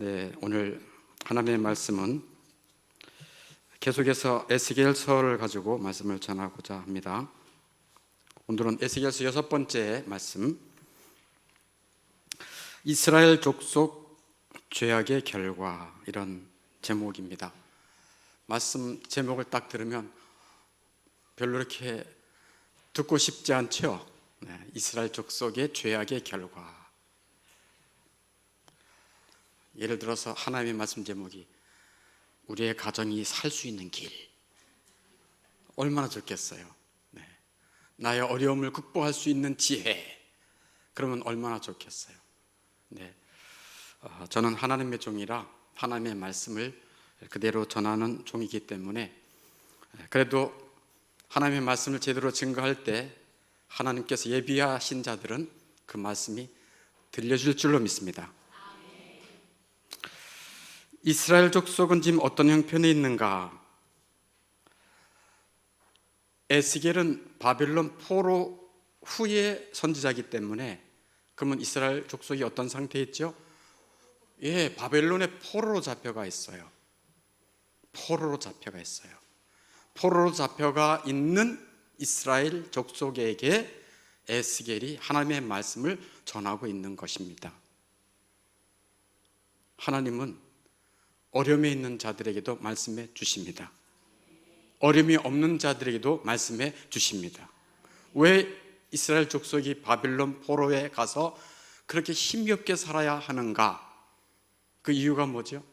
네, 오늘 하나님의 말씀은 계속해서 에스겔서를 가지고 말씀을 전하고자 합니다. 오늘은 에스겔서 6번째 말씀, 이스라엘 족속 죄악의 결과, 이런 제목입니다. 말씀 제목을 딱 들으면 별로 이렇게 듣고 싶지 않죠? 네, 이스라엘 족속의 죄악의 결과. 예를 들어서 하나님의 말씀 제목이 우리의 가정이 살 수 있는 길, 얼마나 좋겠어요. 네. 나의 어려움을 극복할 수 있는 지혜, 그러면 얼마나 좋겠어요. 네. 저는 하나님의 종이라 하나님의 말씀을 그대로 전하는 종이기 때문에, 그래도 하나님의 말씀을 제대로 증거할 때 하나님께서 예비하신 자들은 그 말씀이 들려줄 줄로 믿습니다. 이스라엘 족속은 지금 어떤 형편에 있는가? 에스겔은 바벨론 포로 후의 선지자이기 때문에, 그러면 이스라엘 족속이 어떤 상태에 있죠? 예, 바벨론의 포로로 잡혀가 있어요. 포로로 잡혀가 있어요. 포로로 잡혀가 있는 이스라엘 족속에게 에스겔이 하나님의 말씀을 전하고 있는 것입니다. 하나님은 어려움에 있는 자들에게도 말씀해 주십니다. 어려움이 없는 자들에게도 말씀해 주십니다. 왜 이스라엘 족속이 바빌론 포로에 가서 그렇게 힘겹게 살아야 하는가? 그 이유가 뭐죠?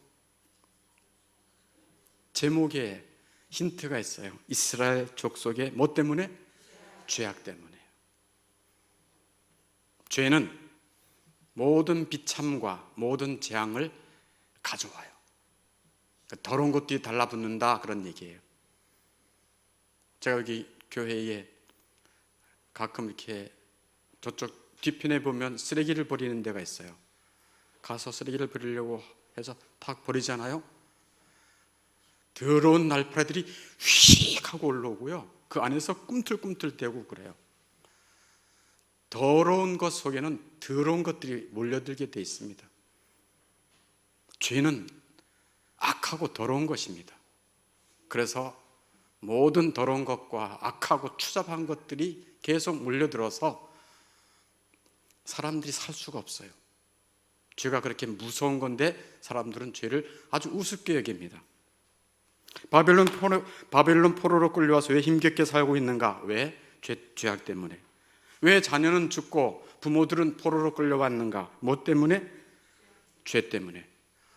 제목에 힌트가 있어요. 이스라엘 족속의 뭐 때문에? 죄악 때문에. 죄는 모든 비참과 모든 재앙을 가져와요. 더러운 것들이 달라붙는다, 그런 얘기예요. 제가 여기 교회에 가끔 이렇게 저쪽 뒤편에 보면 쓰레기를 버리는 데가 있어요. 가서 쓰레기를 버리려고 해서 탁 버리잖아요. 더러운 날파리들이 휙 하고 올라오고요, 그 안에서 꿈틀꿈틀 대고 그래요. 더러운 것 속에는 더러운 것들이 몰려들게 돼 있습니다. 죄는 악하고 더러운 것입니다. 그래서 모든 더러운 것과 악하고 추잡한 것들이 계속 몰려들어서 사람들이 살 수가 없어요. 죄가 그렇게 무서운 건데 사람들은 죄를 아주 우습게 여깁니다. 바벨론 포로로 끌려와서 왜 힘겹게 살고 있는가? 왜? 죄악 때문에. 왜 자녀는 죽고 부모들은 포로로 끌려왔는가? 뭐 때문에? 죄 때문에.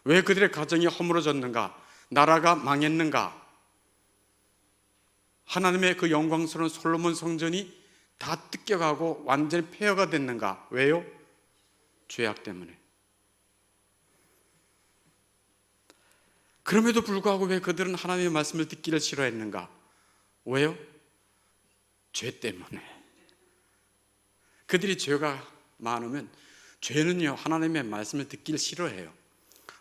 왜 그들의 가정이 허물어졌는가? 나라가 망했는가? 하나님의 그 영광스러운 솔로몬 성전이 다 뜯겨가고 완전히 폐허가 됐는가? 왜요? 죄악 때문에. 그럼에도 불구하고 왜 그들은 하나님의 말씀을 듣기를 싫어했는가? 왜요? 죄 때문에. 그들이 죄가 많으면, 죄는요, 하나님의 말씀을 듣기를 싫어해요.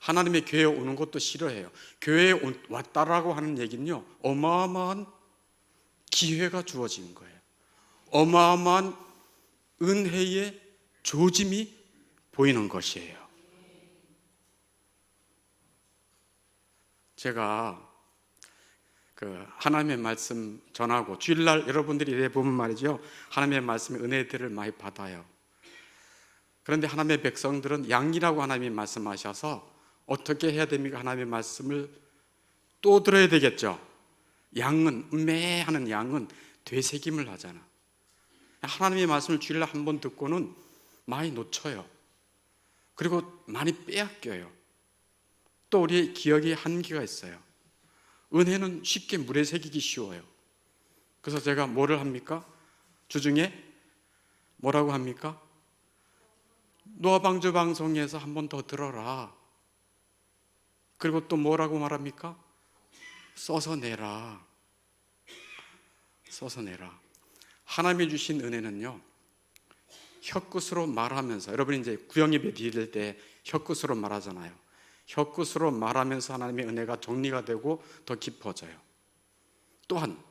하나님의 교회에 오는 것도 싫어해요. 교회에 왔다라고 하는 얘기는요, 어마어마한 기회가 주어진 거예요. 어마어마한 은혜의 조짐이 보이는 것이에요. 제가 하나님의 말씀 전하고 주일날 여러분들이 이래 보면 말이죠, 하나님의 말씀의 은혜들을 많이 받아요. 그런데 하나님의 백성들은 양이라고 하나님이 말씀하셔서 어떻게 해야 됩니까? 하나님의 말씀을 또 들어야 되겠죠. 양은, 음매하는 양은 되새김을 하잖아. 하나님의 말씀을 주일날 한 번 듣고는 많이 놓쳐요. 그리고 많이 빼앗겨요. 또 우리의 기억이 한계가 있어요. 은혜는 쉽게 물에 새기기 쉬워요. 그래서 제가 뭐를 합니까? 주중에 뭐라고 합니까? 노아방주 방송에서 한 번 더 들어라. 그리고 또 뭐라고 말합니까? 써서 내라. 써서 내라. 하나님이 주신 은혜는요, 혀끝으로 말하면서, 여러분이 이제 구역예배 드릴 때 혀끝으로 말하잖아요. 혀끝으로 말하면서 하나님의 은혜가 정리가 되고 더 깊어져요. 또한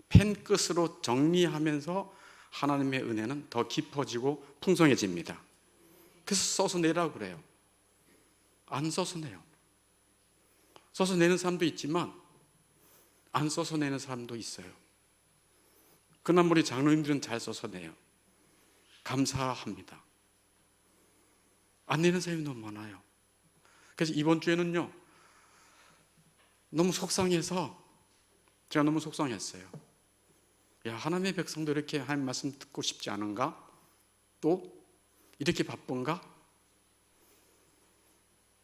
펜끝으로 정리하면서 하나님의 은혜는 더 깊어지고 풍성해집니다. 그래서 써서 내라고 그래요. 안 써서 내요. 써서 내는 사람도 있지만 안 써서 내는 사람도 있어요. 그나마 우리 장로님들은 잘 써서 내요. 감사합니다. 안 내는 사람이 너무 많아요. 그래서 이번 주에는요, 너무 속상해서 제가 너무 속상했어요. 야, 하나님의 백성도 이렇게 하나님 말씀 듣고 싶지 않은가? 또 이렇게 바쁜가?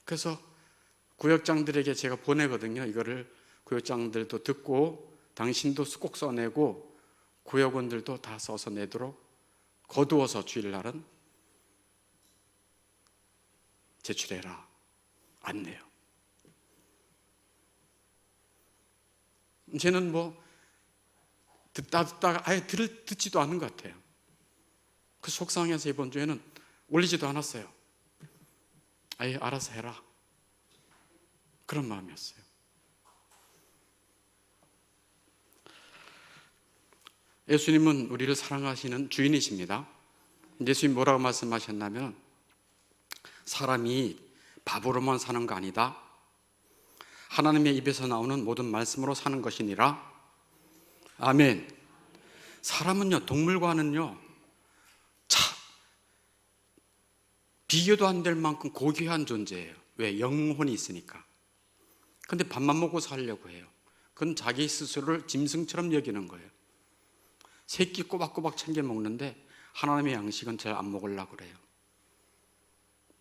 그래서 구역장들에게 제가 보내거든요. 이거를 구역장들도 듣고 당신도 꼭 써내고 구역원들도 다 써서 내도록 거두어서 주일날은 제출해라. 안 내요. 쟤는 뭐 듣다가 아예 듣지도 않는 것 같아요. 그 속상해서 이번 주에는 올리지도 않았어요. 아예 알아서 해라. 그런 마음이었어요. 예수님은 우리를 사랑하시는 주인이십니다. 예수님 뭐라고 말씀하셨냐면 사람이 밥으로만 사는 거 아니다. 하나님의 입에서 나오는 모든 말씀으로 사는 것이니라. 아멘. 사람은요, 동물과는요, 비교도 안 될 만큼 고귀한 존재예요. 왜? 영혼이 있으니까. 근데 밥만 먹고 살려고 해요. 그건 자기 스스로를 짐승처럼 여기는 거예요. 새끼 꼬박꼬박 챙겨 먹는데 하나님의 양식은 잘 안 먹으려고 그래요.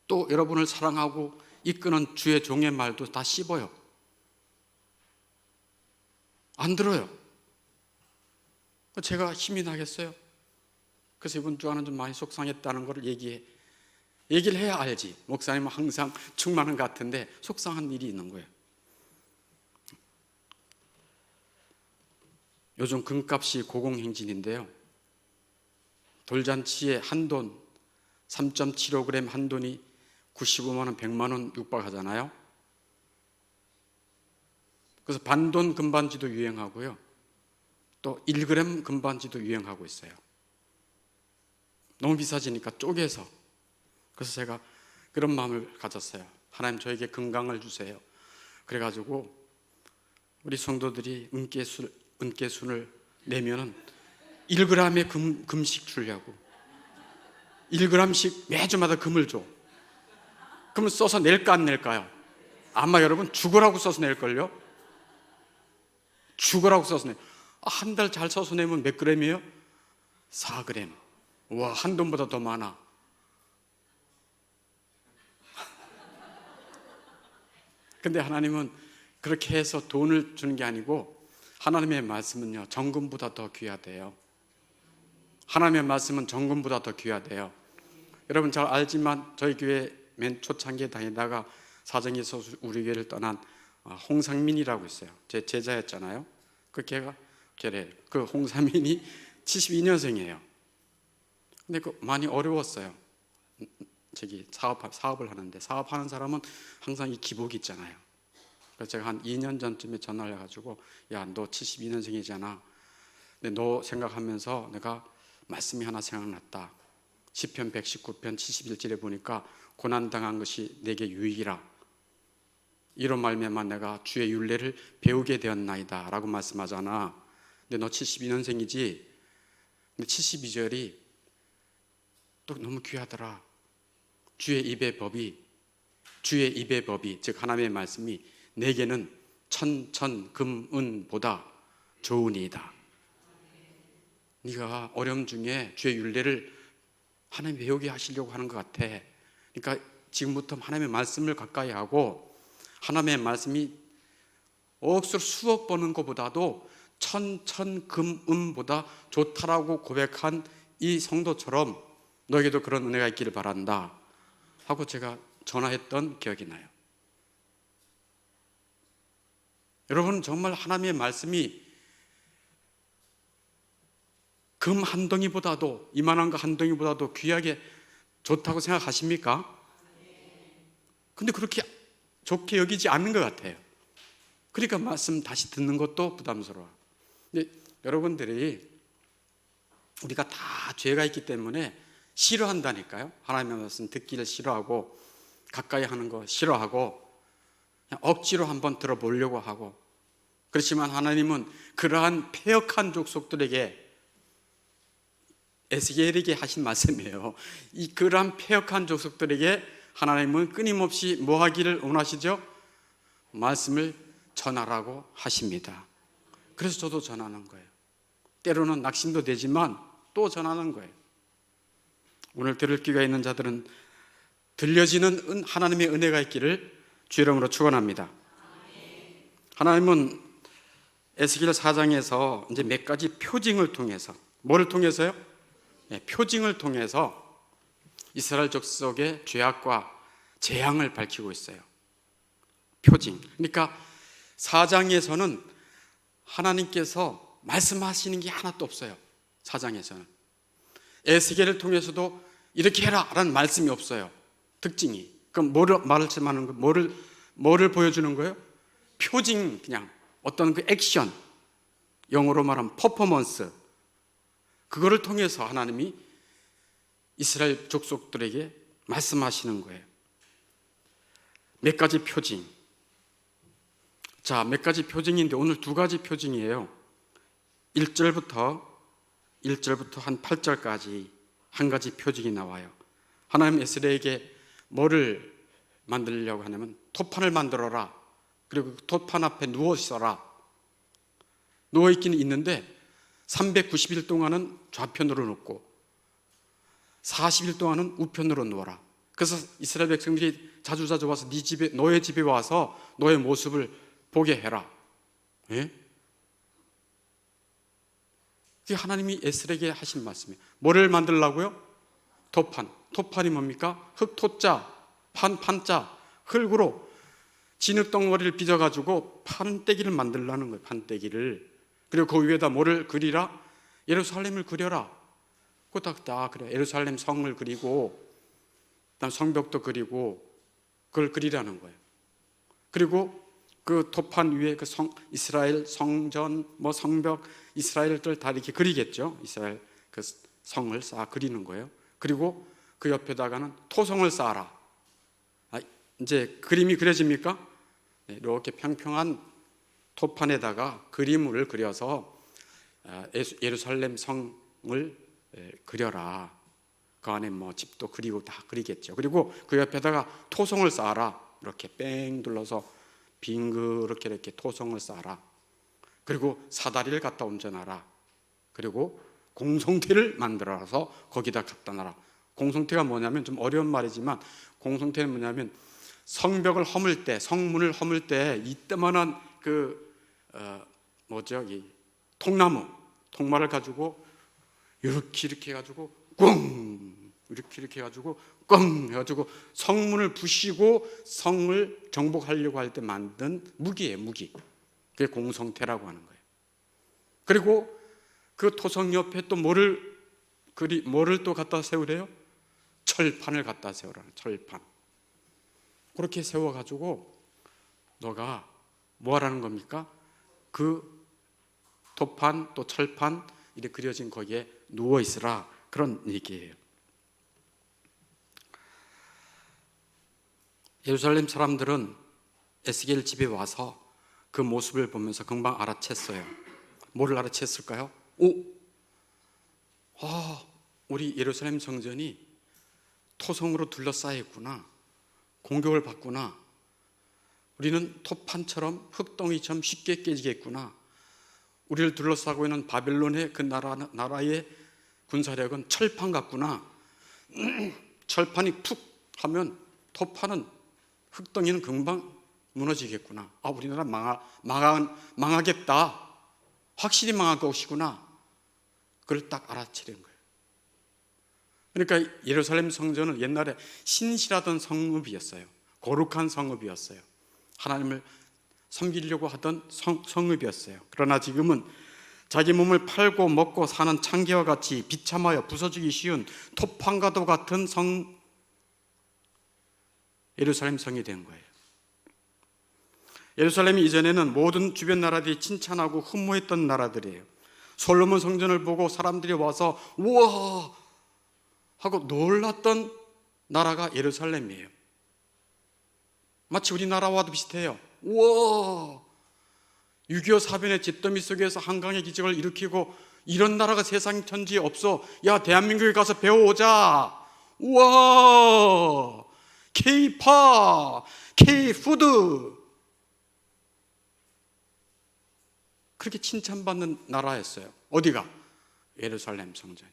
또 여러분을 사랑하고 이끄는 주의 종의 말도 다 씹어요. 안 들어요. 제가 힘이 나겠어요? 그래서 이번 주간은 좀 많이 속상했다는 걸 얘기를 해야 알지. 목사님은 항상 충만한 것 같은데 속상한 일이 있는 거예요. 요즘 금값이 고공행진인데요, 돌잔치에 한돈 3.75g 한돈이 95만 원, 100만 원 육박하잖아요. 그래서 반돈 금반지도 유행하고요, 또 1g 금반지도 유행하고 있어요. 너무 비싸지니까 쪼개서. 그래서 제가 그런 마음을 가졌어요. 하나님, 저에게 건강을 주세요. 그래가지고 우리 성도들이 은깨순을 내면은 1g의 금씩 주려고 1g씩 매주마다 금을 줘. 그러면 써서 낼까 안 낼까요? 아마 여러분 죽으라고 써서 낼걸요? 죽으라고 써서 내. 한 달 잘 써서 내면 몇 g이에요? 4g. 와, 한 돈보다 더 많아. 근데 하나님은 그렇게 해서 돈을 주는 게 아니고 하나님의 말씀은요, 정금보다 더 귀하대요. 하나님의 말씀은 정금보다 더 귀하대요. 여러분 잘 알지만 저희 교회 맨 초창기에 다니다가 사정이 있어서 우리 교회를 떠난 홍상민이라고 있어요. 제 제자였잖아요. 그 걔가 그 홍상민이 72년생이에요. 근데 그 많이 어려웠어요. 사업을 하는데, 사업하는 사람은 항상 이 기복이 있잖아요. 그래서 제가 한 2년 전쯤에 전화를 해가지고, 야, 너 72년생이잖아. 근데 너 생각하면서 내가 말씀이 하나 생각났다. 시편 119편 71절에 보니까 고난당한 것이 내게 유익이라. 이런 말미암아 내가 주의 율례를 배우게 되었나이다 라고 말씀하잖아. 근데 너 72년생이지? 근데 72절이 또 너무 귀하더라. 주의 입의 법이, 즉 하나님의 말씀이 내게는 천금은보다 좋으니이다. 네가 어려움 중에 주의 율례를 하나님 배우게 하시려고 하는 것 같아. 그러니까 지금부터 하나님의 말씀을 가까이 하고, 하나님의 말씀이 억수로 수억 버는 것보다도 천금은보다 좋다라고 고백한 이 성도처럼 너에게도 그런 은혜가 있기를 바란다 하고 제가 전화했던 기억이 나요. 여러분, 정말 하나님의 말씀이 금 한 덩이보다도, 이만한 거 한 덩이보다도 귀하게 좋다고 생각하십니까? 근데 그렇게 좋게 여기지 않는 것 같아요. 그러니까 말씀 다시 듣는 것도 부담스러워요. 근데 여러분들이, 우리가 다 죄가 있기 때문에 싫어한다니까요. 하나님의 말씀 듣기를 싫어하고, 가까이 하는 거 싫어하고 그냥 억지로 한번 들어보려고 하고, 그렇지만 하나님은 그러한 패역한 족속들에게, 에스겔에게 하신 말씀이에요. 이 그러한 패역한 족속들에게 하나님은 끊임없이 뭐 하기를 원하시죠? 말씀을 전하라고 하십니다. 그래서 저도 전하는 거예요. 때로는 낙심도 되지만 또 전하는 거예요. 오늘 들을 귀가 있는 자들은 들려지는 하나님의 은혜가 있기를 주 이름으로 축원합니다. 하나님은 에스겔 4장에서 이제 몇 가지 표징을 통해서, 뭐를 통해서요? 네, 표징을 통해서 이스라엘 족속의 죄악과 재앙을 밝히고 있어요. 표징. 그러니까 4장에서는 하나님께서 말씀하시는 게 하나도 없어요. 4장에서는 에스겔을 통해서도 이렇게 해라 라는 말씀이 없어요. 특징이. 그럼 뭐를 말씀하는 거예요? 뭐를 보여주는 거예요? 표징. 그냥 어떤 그 액션, 영어로 말하면 퍼포먼스, 그거를 통해서 하나님이 이스라엘 족속들에게 말씀하시는 거예요. 몇 가지 표징. 자, 몇 가지 표징인데 오늘 두 가지 표징이에요. 1절부터 한 8절까지 한 가지 표징이 나와요. 하나님 에스겔에게 뭐를 만들려고 하냐면 토판을 만들어라. 그리고 토판 앞에 누워 있어라. 누워 있기는 있는데 390일 동안은 좌편으로 눕고 40일 동안은 우편으로 누워라. 그래서 이스라엘 백성들이 자주 와서 네 집에, 너의 집에 와서 너의 모습을 보게 해라. 예? 그게 하나님이 에스겔에게 하신 말씀이에요. 뭐를 만들라고요? 토판. 토판이 뭡니까? 흙토자, 판자, 흙으로 진흙덩어리를 빚어가지고 판때기를 만들라는 거예요. 판때기를. 그리고 그 위에다 뭐를 그리라? 예루살렘을 그려라. 그거 다 그래. 예루살렘 성을 그리고, 그다음 성벽도 그리고, 그걸 그리라는 거예요. 그리고 그 토판 위에 그 이스라엘 성전, 뭐 성벽, 이스라엘들 다 이렇게 그리겠죠. 이스라엘 그 성을 쌓아 그리는 거예요. 그리고 그 옆에다가는 토성을 쌓아라. 이제 그림이 그려집니까? 네, 이렇게 평평한 토판에다가 그림을 그려서 예루살렘 성을 그려라. 그 안에 뭐 집도 그리고 다 그리겠죠. 그리고 그 옆에다가 토성을 쌓아라. 이렇게 뺑 둘러서 빙그렇게 이렇게 토성을 쌓아라. 그리고 사다리를 갖다 얹어놔라. 그리고 공성태를 만들어서 거기다 갖다 놔라. 공성태가 뭐냐면 좀 어려운 말이지만, 공성태는 뭐냐면 성벽을 허물 때, 성문을 허물 때 이때만한 이 통나무, 통말을 가지고 이렇게 해가지고 꽝 이렇게 해가지고 꽝 해가지고 성문을 부시고 성을 정복하려고 할 때 만든 무기예요. 무기. 그게 공성태라고 하는 거예요. 그리고 그 토성 옆에 또 뭐를 또 갖다 세우래요? 철판을 갖다 세우라는, 철판. 그렇게 세워가지고 너가 뭐 하라는 겁니까? 그 토판 또 철판 이렇게 그려진 거기에 누워 있으라, 그런 얘기예요. 예루살렘 사람들은 에스겔 집에 와서 그 모습을 보면서 금방 알아챘어요. 뭐를 알아챘을까요? 우리 예루살렘 성전이 토성으로 둘러싸여 있구나. 공격을 받구나. 우리는 토판처럼 흙덩이처럼 쉽게 깨지겠구나. 우리를 둘러싸고 있는 바벨론의 그 나라의 군사력은 철판 같구나. 철판이 툭 하면 토판은, 흙덩이는 금방 무너지겠구나. 우리나라 망하겠다. 확실히 망할 것이구나. 그걸 딱 알아채는 거예요. 그러니까 예루살렘 성전은 옛날에 신실하던 성읍이었어요. 거룩한 성읍이었어요. 하나님을 섬기려고 하던 성읍이었어요. 그러나 지금은 자기 몸을 팔고 먹고 사는 창기와 같이 비참하여 부서지기 쉬운 토판과도 같은 예루살렘 성이 된 거예요. 예루살렘이 이전에는 모든 주변 나라들이 칭찬하고 흠모했던 나라들이에요. 솔로몬 성전을 보고 사람들이 와서 우와 하고 놀랐던 나라가 예루살렘이에요. 마치 우리나라와도 비슷해요. 우와, 6.25 사변의 잿더미 속에서 한강의 기적을 일으키고 이런 나라가 세상 천지에 없어. 야, 대한민국에 가서 배워오자. 우와, K-팝, K-푸드, 그렇게 칭찬받는 나라였어요. 어디가? 예루살렘 성전.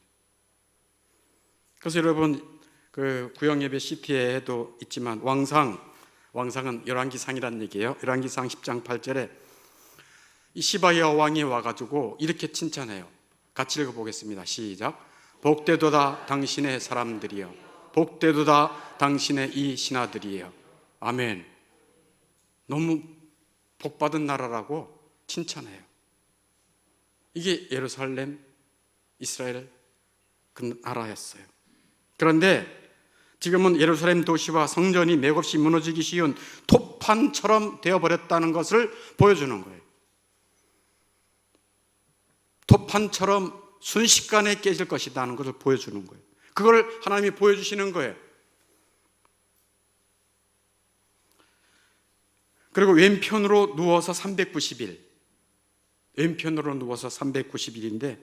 그래서 여러분, 그 구역예배 시티에도 있지만 왕상은 열왕기상이라는 얘기예요. 열왕기상 10장 8절에 이 시바야 왕이 와가지고 이렇게 칭찬해요. 같이 읽어보겠습니다. 시작. 복되도다 당신의 사람들이여, 복되도다 당신의 이 신하들이여. 아멘. 너무 복받은 나라라고 칭찬해요. 이게 예루살렘, 이스라엘 그 나라였어요. 그런데 지금은 예루살렘 도시와 성전이 맥없이 무너지기 쉬운 토판처럼 되어버렸다는 것을 보여주는 거예요. 토판처럼 순식간에 깨질 것이라는 것을 보여주는 거예요. 그걸 하나님이 보여주시는 거예요. 그리고 왼편으로 누워서 390일, 왼편으로 누워서 390일인데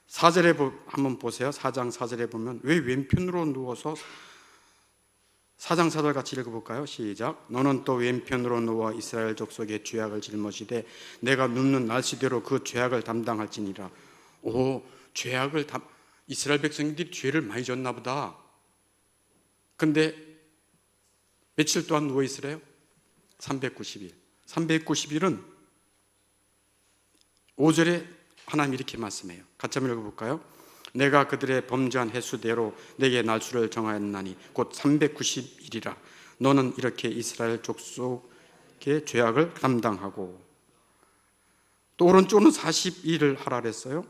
4절에 한번 보세요. 4장 4절에 보면 왜 왼편으로 누워서, 4장 4절 같이 읽어볼까요? 시작. 너는 또 왼편으로 누워 이스라엘 족속의 죄악을 짊어지되 내가 눕는 날씨대로 그 죄악을 담당할지니라. 오, 이스라엘 백성들이 죄를 많이 졌나 보다. 근데 며칠 동안 누워 있으래요? 390일. 390일은 5절에 하나님 이렇게 말씀해요. 같이 한번 읽어볼까요? 내가 그들의 범죄한 횟수대로 내게 날수를 정하였나니 곧 390일이라. 너는 이렇게 이스라엘 족속의 죄악을 담당하고. 또 오른쪽은 40일을 하라 그랬어요.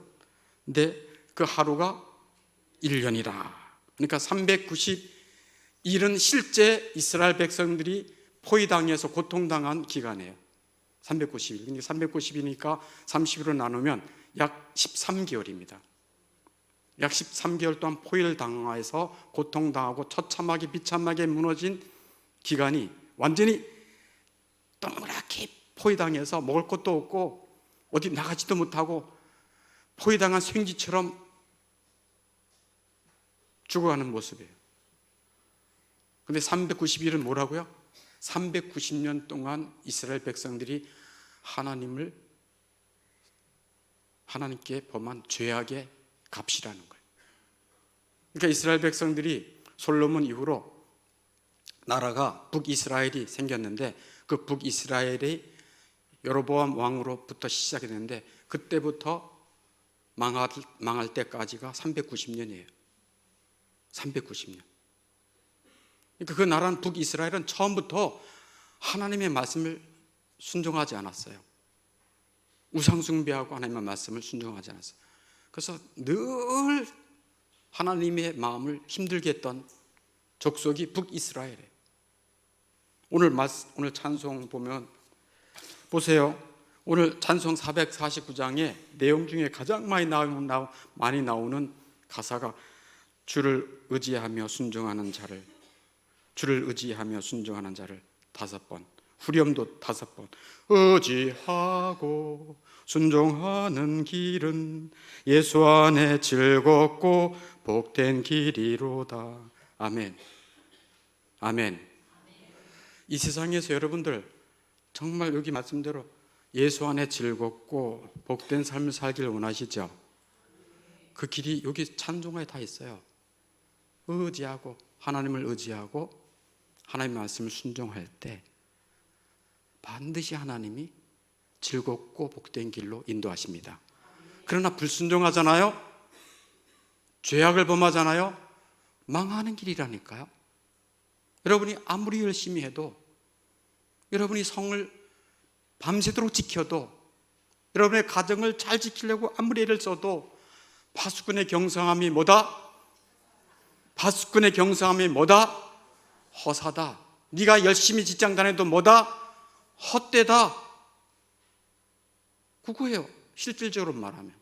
근데 그 하루가 1년이라. 그러니까 390일은 실제 이스라엘 백성들이 포위당해서 고통당한 기간이에요. 390일. 그러니까 390이니까 30일로 나누면 약 13개월입니다. 약 13개월 동안 포위를 당해서 고통당하고 처참하게 비참하게 무너진 기간이, 완전히 동그랗게 포위당해서 먹을 것도 없고 어디 나가지도 못하고 포위당한 생쥐처럼 죽어가는 모습이에요. 근데 390일은 뭐라고요? 390년 동안 이스라엘 백성들이 하나님께 범한 죄악의 값이라는 거예요. 그러니까 이스라엘 백성들이 솔로몬 이후로 나라가 북이스라엘이 생겼는데, 그 북이스라엘이 여로보암 왕으로부터 시작이 됐는데 그때부터 망할 때까지가 390년이에요. 390년. 그러니까 그 나라는, 북이스라엘은 처음부터 하나님의 말씀을 순종하지 않았어요. 우상숭배하고 하나님의 말씀을 순종하지 않았어요. 그래서 늘 하나님의 마음을 힘들게 했던 족속이 북이스라엘이에요. 오늘 찬송 보면 보세요. 오늘 찬송 449장의 내용 중에 가장 많이 나오는 가사가 주를 의지하며 순종하는 자를, 주를 의지하며 순종하는 자를 5번, 후렴도 5번. 의지하고 순종하는 길은 예수 안에 즐겁고 복된 길이로다. 아멘. 아멘. 이 세상에서 여러분들 정말 여기 말씀대로 예수 안에 즐겁고 복된 삶을 살기를 원하시죠? 그 길이 여기 찬송가에 다 있어요. 의지하고, 하나님을 의지하고 하나님의 말씀을 순종할 때 반드시 하나님이 즐겁고 복된 길로 인도하십니다. 그러나 불순종하잖아요? 죄악을 범하잖아요? 망하는 길이라니까요. 여러분이 아무리 열심히 해도, 여러분이 성을 밤새도록 지켜도, 여러분의 가정을 잘 지키려고 아무리 애를 써도 파수꾼의 경성함이 뭐다? 파수꾼의 경성함이 뭐다? 허사다. 네가 열심히 직장 다녀도 뭐다? 헛되다. 그거예요, 실질적으로 말하면.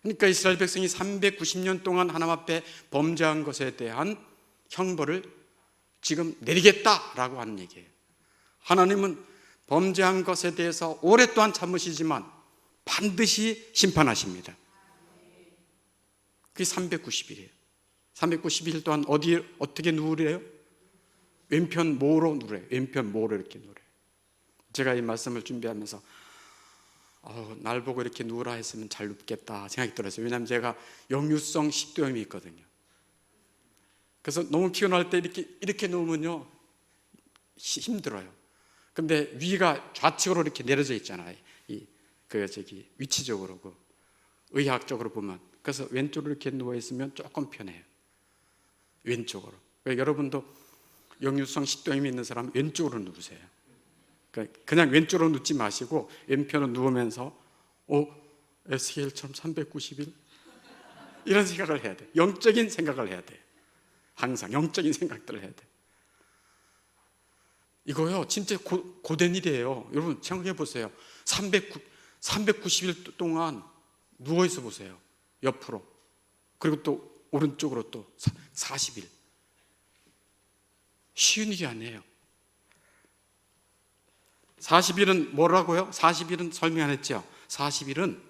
그러니까 이스라엘 백성이 390년 동안 하나님 앞에 범죄한 것에 대한 형벌을 지금 내리겠다라고 하는 얘기예요. 하나님은 범죄한 것에 대해서 오랫동안 참으시지만 반드시 심판하십니다. 그게 390일이에요. 390일 동안 어떻게 누우래요? 왼편 모로 누래요. 왼편 모로 이렇게 누래요. 제가 이 말씀을 준비하면서 날 보고 이렇게 누우라 했으면 잘 눕겠다 생각이 들었어요. 왜냐하면 제가 역류성 식도염이 있거든요. 그래서 너무 피곤할 때 이렇게 누우면요 힘들어요. 근데 위가 좌측으로 이렇게 내려져 있잖아요. 위치적으로 의학적으로 보면. 그래서 왼쪽으로 이렇게 누워 있으면 조금 편해요. 왼쪽으로. 여러분도 역류성 식도염이 있는 사람은 왼쪽으로 누우세요. 그냥 왼쪽으로 눕지 마시고 왼편으로 누우면서 에스겔처럼 390일 이런 생각을 해야 돼. 영적인 생각을 해야 돼. 항상 영적인 생각들을 해야 돼. 이거요 진짜 고된 일이에요. 여러분 생각해 보세요. 390일 동안 누워 있어 보세요. 옆으로. 그리고 또 오른쪽으로 또 40일. 쉬운 일이 아니에요. 40일은 뭐라고요? 40일은 설명 안 했죠. 40일은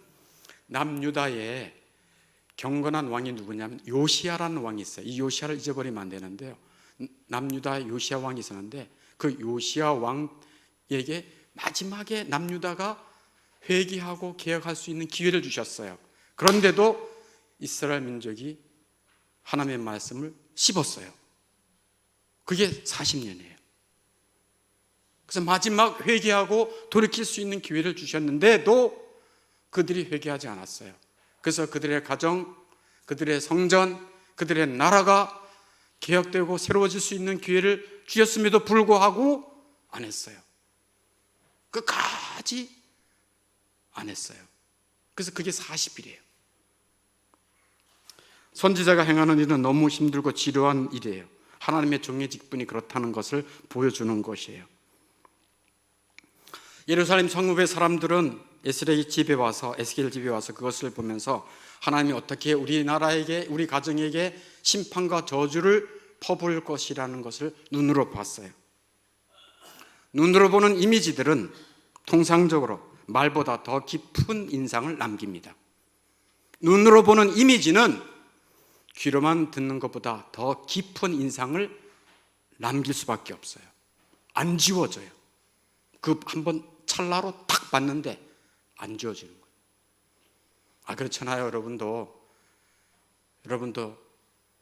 남유다의 경건한 왕이 누구냐면 요시야라는 왕이 있어요. 이 요시야를 잊어버리면 안 되는데요. 남유다의 요시야 왕이 있었는데 그 요시야 왕에게 마지막에 남유다가 회개하고 개혁할 수 있는 기회를 주셨어요. 그런데도 이스라엘 민족이 하나님의 말씀을 씹었어요. 그게 40년이에요. 그래서 마지막 회개하고 돌이킬 수 있는 기회를 주셨는데도 그들이 회개하지 않았어요. 그래서 그들의 가정, 그들의 성전, 그들의 나라가 개혁되고 새로워질 수 있는 기회를 주셨음에도 불구하고 안 했어요. 끝까지 안 했어요. 그래서 그게 40일이에요. 선지자가 행하는 일은 너무 힘들고 지루한 일이에요. 하나님의 종의 직분이 그렇다는 것을 보여주는 것이에요. 예루살렘 성읍의 사람들은 에스겔 집에 와서 그것을 보면서 하나님이 어떻게 우리나라에게, 우리 가정에게 심판과 저주를 퍼부을 것이라는 것을 눈으로 봤어요. 눈으로 보는 이미지들은 통상적으로 말보다 더 깊은 인상을 남깁니다. 눈으로 보는 이미지는 귀로만 듣는 것보다 더 깊은 인상을 남길 수밖에 없어요. 안 지워져요. 한번 찰나로 탁 봤는데 안 지워지는 거예요. 그렇잖아요.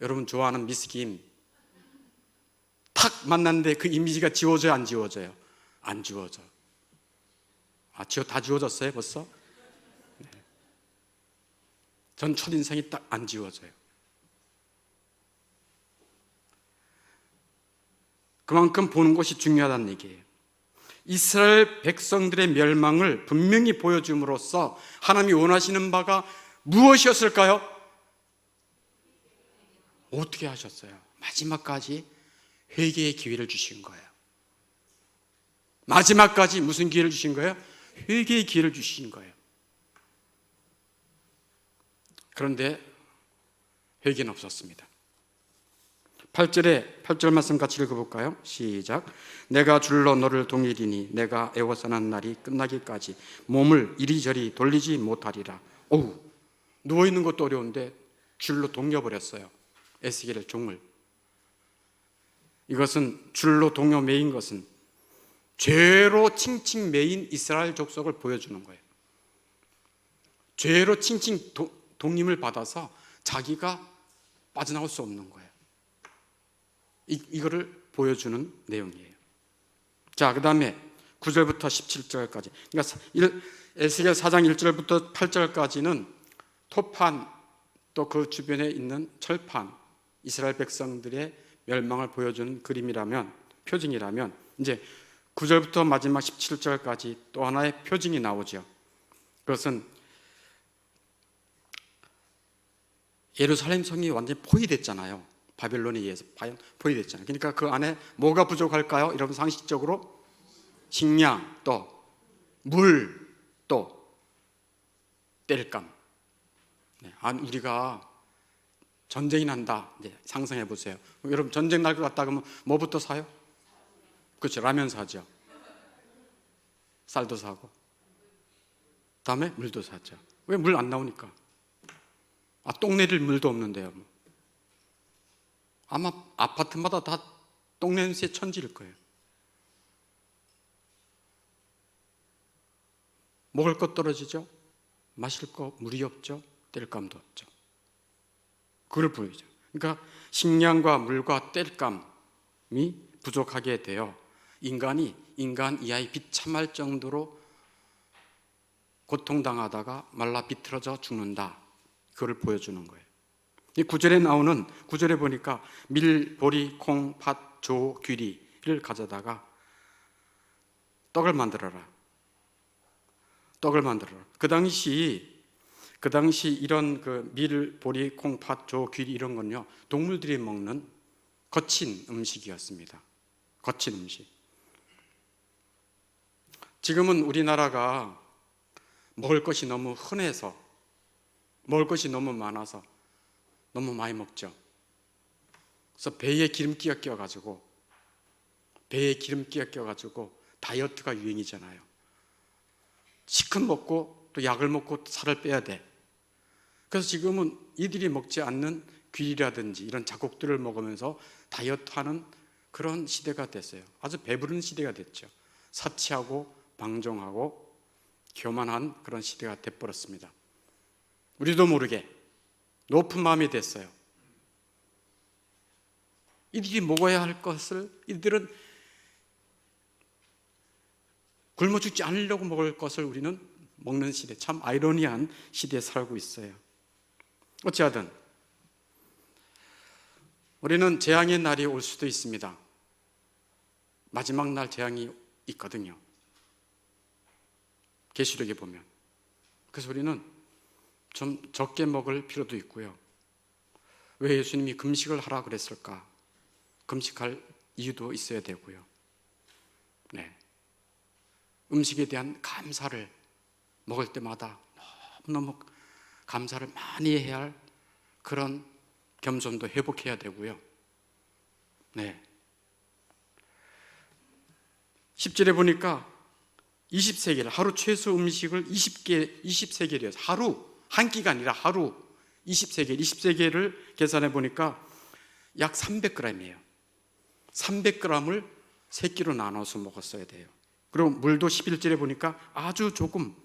여러분 좋아하는 미스김 탁 만났는데 그 이미지가 지워져요, 안 지워져요? 안 지워져. 다 지워졌어요 벌써? 네. 전 첫인상이 딱 안 지워져요. 그만큼 보는 것이 중요하다는 얘기예요. 이스라엘 백성들의 멸망을 분명히 보여줌으로써 하나님이 원하시는 바가 무엇이었을까요? 어떻게 하셨어요? 마지막까지 회개의 기회를 주신 거예요. 마지막까지 무슨 기회를 주신 거예요? 회개의 기회를 주신 거예요. 그런데 회개는 없었습니다. 8절 말씀 같이 읽어볼까요? 시작. 내가 줄로 너를 동이리니 내가 애워싸는 날이 끝나기까지 몸을 이리저리 돌리지 못하리라. 누워있는 것도 어려운데 줄로 동여버렸어요. 에스겔의 종을. 이것은 줄로 동여 매인 것은 죄로 칭칭 매인 이스라엘 족속을 보여주는 거예요. 죄로 칭칭 동임을 받아서 자기가 빠져나올 수 없는 거예요. 이거를 보여주는 내용이에요. 자, 그 다음에 9절부터 17절까지. 그러니까 에스겔 4장 1절부터 8절까지는 토판 또 그 주변에 있는 철판, 이스라엘 백성들의 멸망을 보여주는 그림이라면, 표징이라면, 이제 9절부터 마지막 17절까지 또 하나의 표징이 나오죠. 그것은 예루살렘 성이 완전히 포위됐잖아요. 바벨론에 의해서 포위됐잖아요. 그러니까 그 안에 뭐가 부족할까요? 여러분 상식적으로 식량, 또 물, 또 땔감. 우리가 전쟁이 난다. 이제 상상해 보세요. 여러분 전쟁 날 것 같다 그러면 뭐부터 사요? 그렇죠. 라면 사죠. 쌀도 사고. 다음에 물도 사죠. 왜 물 안 나오니까? 똥 내릴 물도 없는데요. 아마 아파트마다 다 똥냄새 천지일 거예요. 먹을 것 떨어지죠. 마실 거 물이 없죠. 땔감도 없죠. 그걸 보이죠. 그러니까 식량과 물과 땔감이 부족하게 되어 인간이 인간 이하의 비참할 정도로 고통당하다가 말라 비틀어져 죽는다. 그걸 보여주는 거예요. 이 구절에 나오는, 구절에 보니까 밀, 보리, 콩, 팥, 조, 귀리를 가져다가 떡을 만들어라. 떡을 만들어라. 그 당시 이런 그 밀, 보리, 콩, 팥, 조, 귀리 이런 건요, 동물들이 먹는 거친 음식이었습니다. 거친 음식. 지금은 우리나라가 먹을 것이 너무 흔해서, 먹을 것이 너무 많아서 너무 많이 먹죠. 그래서 배에 기름기가 껴가지고 다이어트가 유행이잖아요. 시큰 먹고 또 약을 먹고 살을 빼야 돼. 그래서 지금은 이들이 먹지 않는 귀리라든지 이런 작곡들을 먹으면서 다이어트하는 그런 시대가 됐어요. 아주 배부른 시대가 됐죠. 사치하고 방종하고 교만한 그런 시대가 돼버렸습니다. 우리도 모르게 높은 마음이 됐어요. 이들이 먹어야 할 것을, 이들은 굶어 죽지 않으려고 먹을 것을 우리는 먹는 시대, 참 아이러니한 시대에 살고 있어요. 어찌하든 우리는 재앙의 날이 올 수도 있습니다. 마지막 날 재앙이 있거든요. 계시록에 보면. 그래서 우리는 좀 적게 먹을 필요도 있고요. 왜 예수님이 금식을 하라 그랬을까? 금식할 이유도 있어야 되고요. 네. 음식에 대한 감사를 먹을 때마다 너무너무 감사를 많이 해야 할 그런 겸손도 회복해야 되고요. 네. 10절에 보니까 20세겔, 하루 최소 음식을 20세겔이어서 하루, 한 끼가 아니라 하루 20세겔을 계산해 보니까 약 300g이에요. 300g을 3끼로 나눠서 먹었어야 돼요. 그리고 물도 11절에 보니까 아주 조금,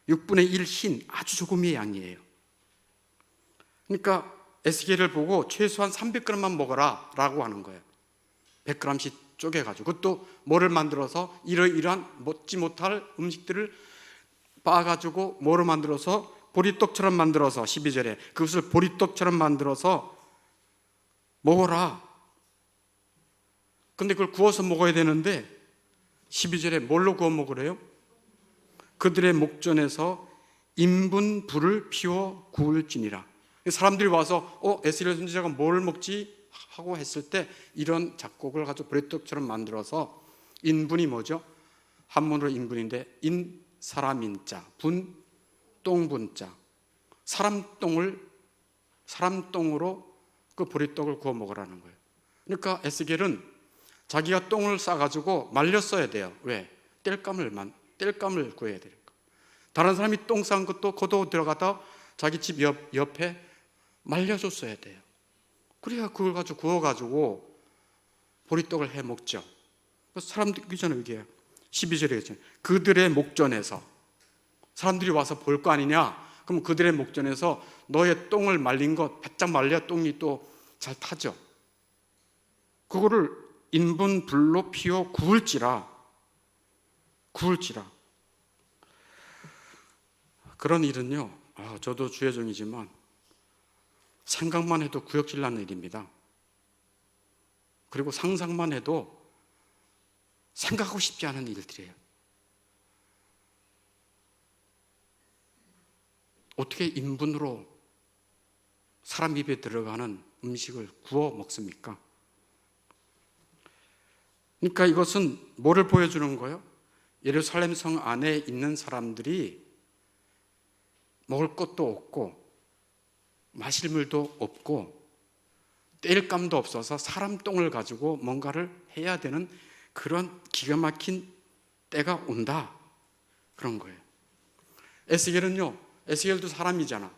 6분의 1 흰 아주 조금의 양이에요. 그러니까 에스겔을 보고 최소한 300g만 먹어라 라고 하는 거예요. 100g씩 쪼개가지고, 그것도 뭐를 만들어서 이러이러한 먹지 못할 음식들을 빻아가지고 뭐를 만들어서 보리떡처럼 만들어서, 12절에 그것을 보리떡처럼 만들어서 먹어라. 근데 그걸 구워서 먹어야 되는데 12절에 뭘로 구워 먹으래요? 그들의 목전에서 인분 불을 피워 구울지니라. 사람들이 와서 에스겔 선지자가 뭘 먹지? 하고 했을 때 이런 작곡을 가지고 보리떡처럼 만들어서, 인분이 뭐죠? 한문으로 인분인데 사람인자, 분, 똥분자, 사람똥으로 그 보리떡을 구워 먹으라는 거예요. 그러니까 에스겔은 자기가 똥을 싸가지고 말렸어야 돼요. 왜? 땔감을 구해야 되니까. 다른 사람이 똥 싼 것도 거둬 들어가다 자기 집 옆에 말려줬어야 돼요. 그래야 그걸 가지고 구워가지고 보리떡을 해 먹죠. 사람들이 그잖아요, 이게 12절에 있잖아요. 그들의 목전에서, 사람들이 와서 볼 거 아니냐? 그럼 그들의 목전에서 너의 똥을 말린 것, 바짝 말려야 똥이 또 잘 타죠. 그거를 인분 불로 피워 구울지라. 그런 일은요, 저도 주의 종이지만 생각만 해도 구역질 나는 일입니다. 그리고 상상만 해도 생각하고 싶지 않은 일들이에요. 어떻게 인분으로 사람 입에 들어가는 음식을 구워 먹습니까? 그러니까 이것은 뭐를 보여주는 거예요? 예루살렘 성 안에 있는 사람들이 먹을 것도 없고 마실 물도 없고 땔감도 없어서 사람 똥을 가지고 뭔가를 해야 되는 그런 기가 막힌 때가 온다, 그런 거예요. 에스겔도 사람이잖아.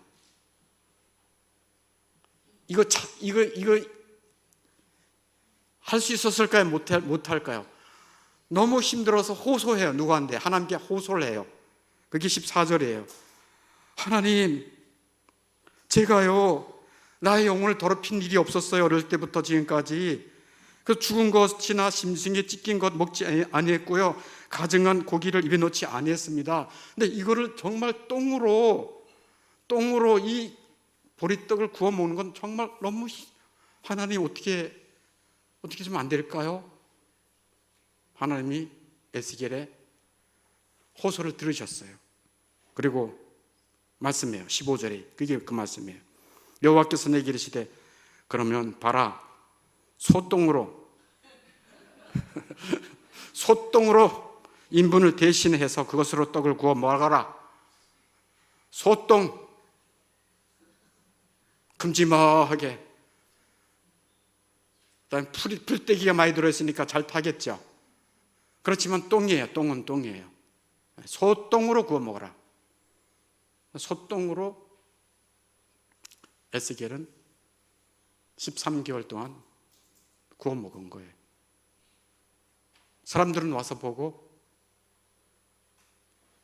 이거 할 수 있었을까요? 못할까요? 너무 힘들어서 호소해요. 누구한테? 하나님께 호소를 해요. 그게 14절이에요. 하나님, 제가요 나의 영혼을 더럽힌 일이 없었어요. 어릴 때부터 지금까지. 그 죽은 것이나 심승에 찢긴 것 먹지 아니했고요, 가증한 고기를 입에 넣지 아니했습니다. 근데 이거를 정말 똥으로 이 보리떡을 구워 먹는 건 정말 너무, 하나님 어떻게 좀 안 될까요? 하나님이 에스겔의 호소를 들으셨어요. 그리고 말씀해요. 15절에 그게 그 말씀이에요. 여호와께서 내게 이르시되 그러면 봐라, 소똥으로 인분을 대신해서 그것으로 떡을 구워 먹어라. 소똥, 큼지막하게. 그다음에 풀떼기가 많이 들어있으니까 잘 타겠죠. 그렇지만 똥은 똥이에요. 소똥으로 구워 먹어라. 소똥으로 에스겔은 13개월 동안 구워 먹은 거예요. 사람들은 와서 보고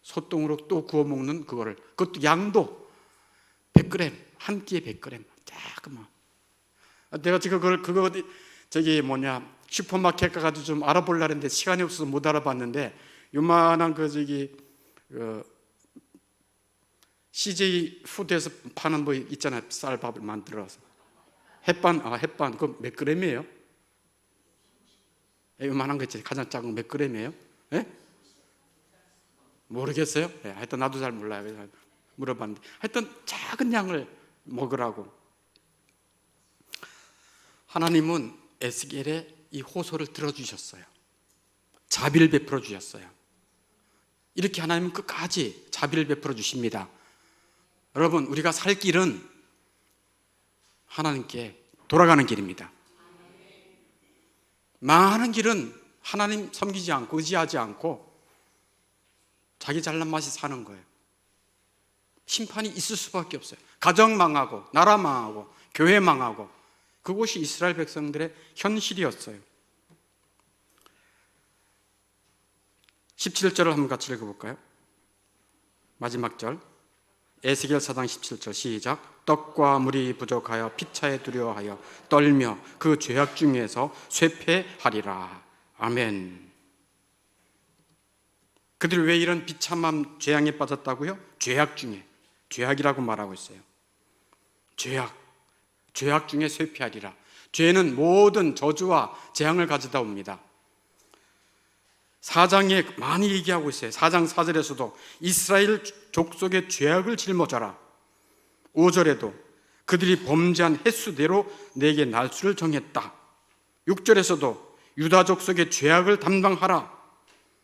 소똥으로 또 구워 먹는 그거를, 그것도 양도 100g, 한 끼에 100g, 조금만. 내가 지금 그거 슈퍼마켓 가가지고 좀 알아보려고 했는데 시간이 없어서 못 알아봤는데, 요만한 CJ 푸드에서 파는 뭐 있잖아요. 쌀밥을 만들어서 햇반 그거 몇 그램이에요? 요만한 거 있지, 가장 작은 거 몇 그램이에요? 예? 모르겠어요? 예, 하여튼 나도 잘 몰라요. 그래서 물어봤는데 하여튼 작은 양을 먹으라고. 하나님은 에스겔의 이 호소를 들어주셨어요. 자비를 베풀어 주셨어요. 이렇게 하나님은 끝까지 자비를 베풀어 주십니다. 여러분, 우리가 살 길은 하나님께 돌아가는 길입니다. 망하는 길은 하나님 섬기지 않고 의지하지 않고 자기 잘난 맛이 사는 거예요. 심판이 있을 수밖에 없어요. 가정 망하고 나라 망하고 교회 망하고, 그것이 이스라엘 백성들의 현실이었어요. 17절을 한번 같이 읽어볼까요? 마지막 절, 에스겔 4장 17절 시작. 떡과 물이 부족하여 피차에 두려워하여 떨며 그 죄악 중에서 쇠폐하리라. 아멘. 그들이 왜 이런 비참한 재앙에 빠졌다고요? 죄악 중에, 죄악이라고 말하고 있어요. 죄악 중에 쇠폐하리라. 죄는 모든 저주와 재앙을 가져다 옵니다. 4장에 많이 얘기하고 있어요. 4장 4절에서도 이스라엘 족속의 죄악을 짊어져라. 5절에도 그들이 범죄한 횟수대로 내게 날수를 정했다. 6절에서도 유다 족속의 죄악을 담당하라.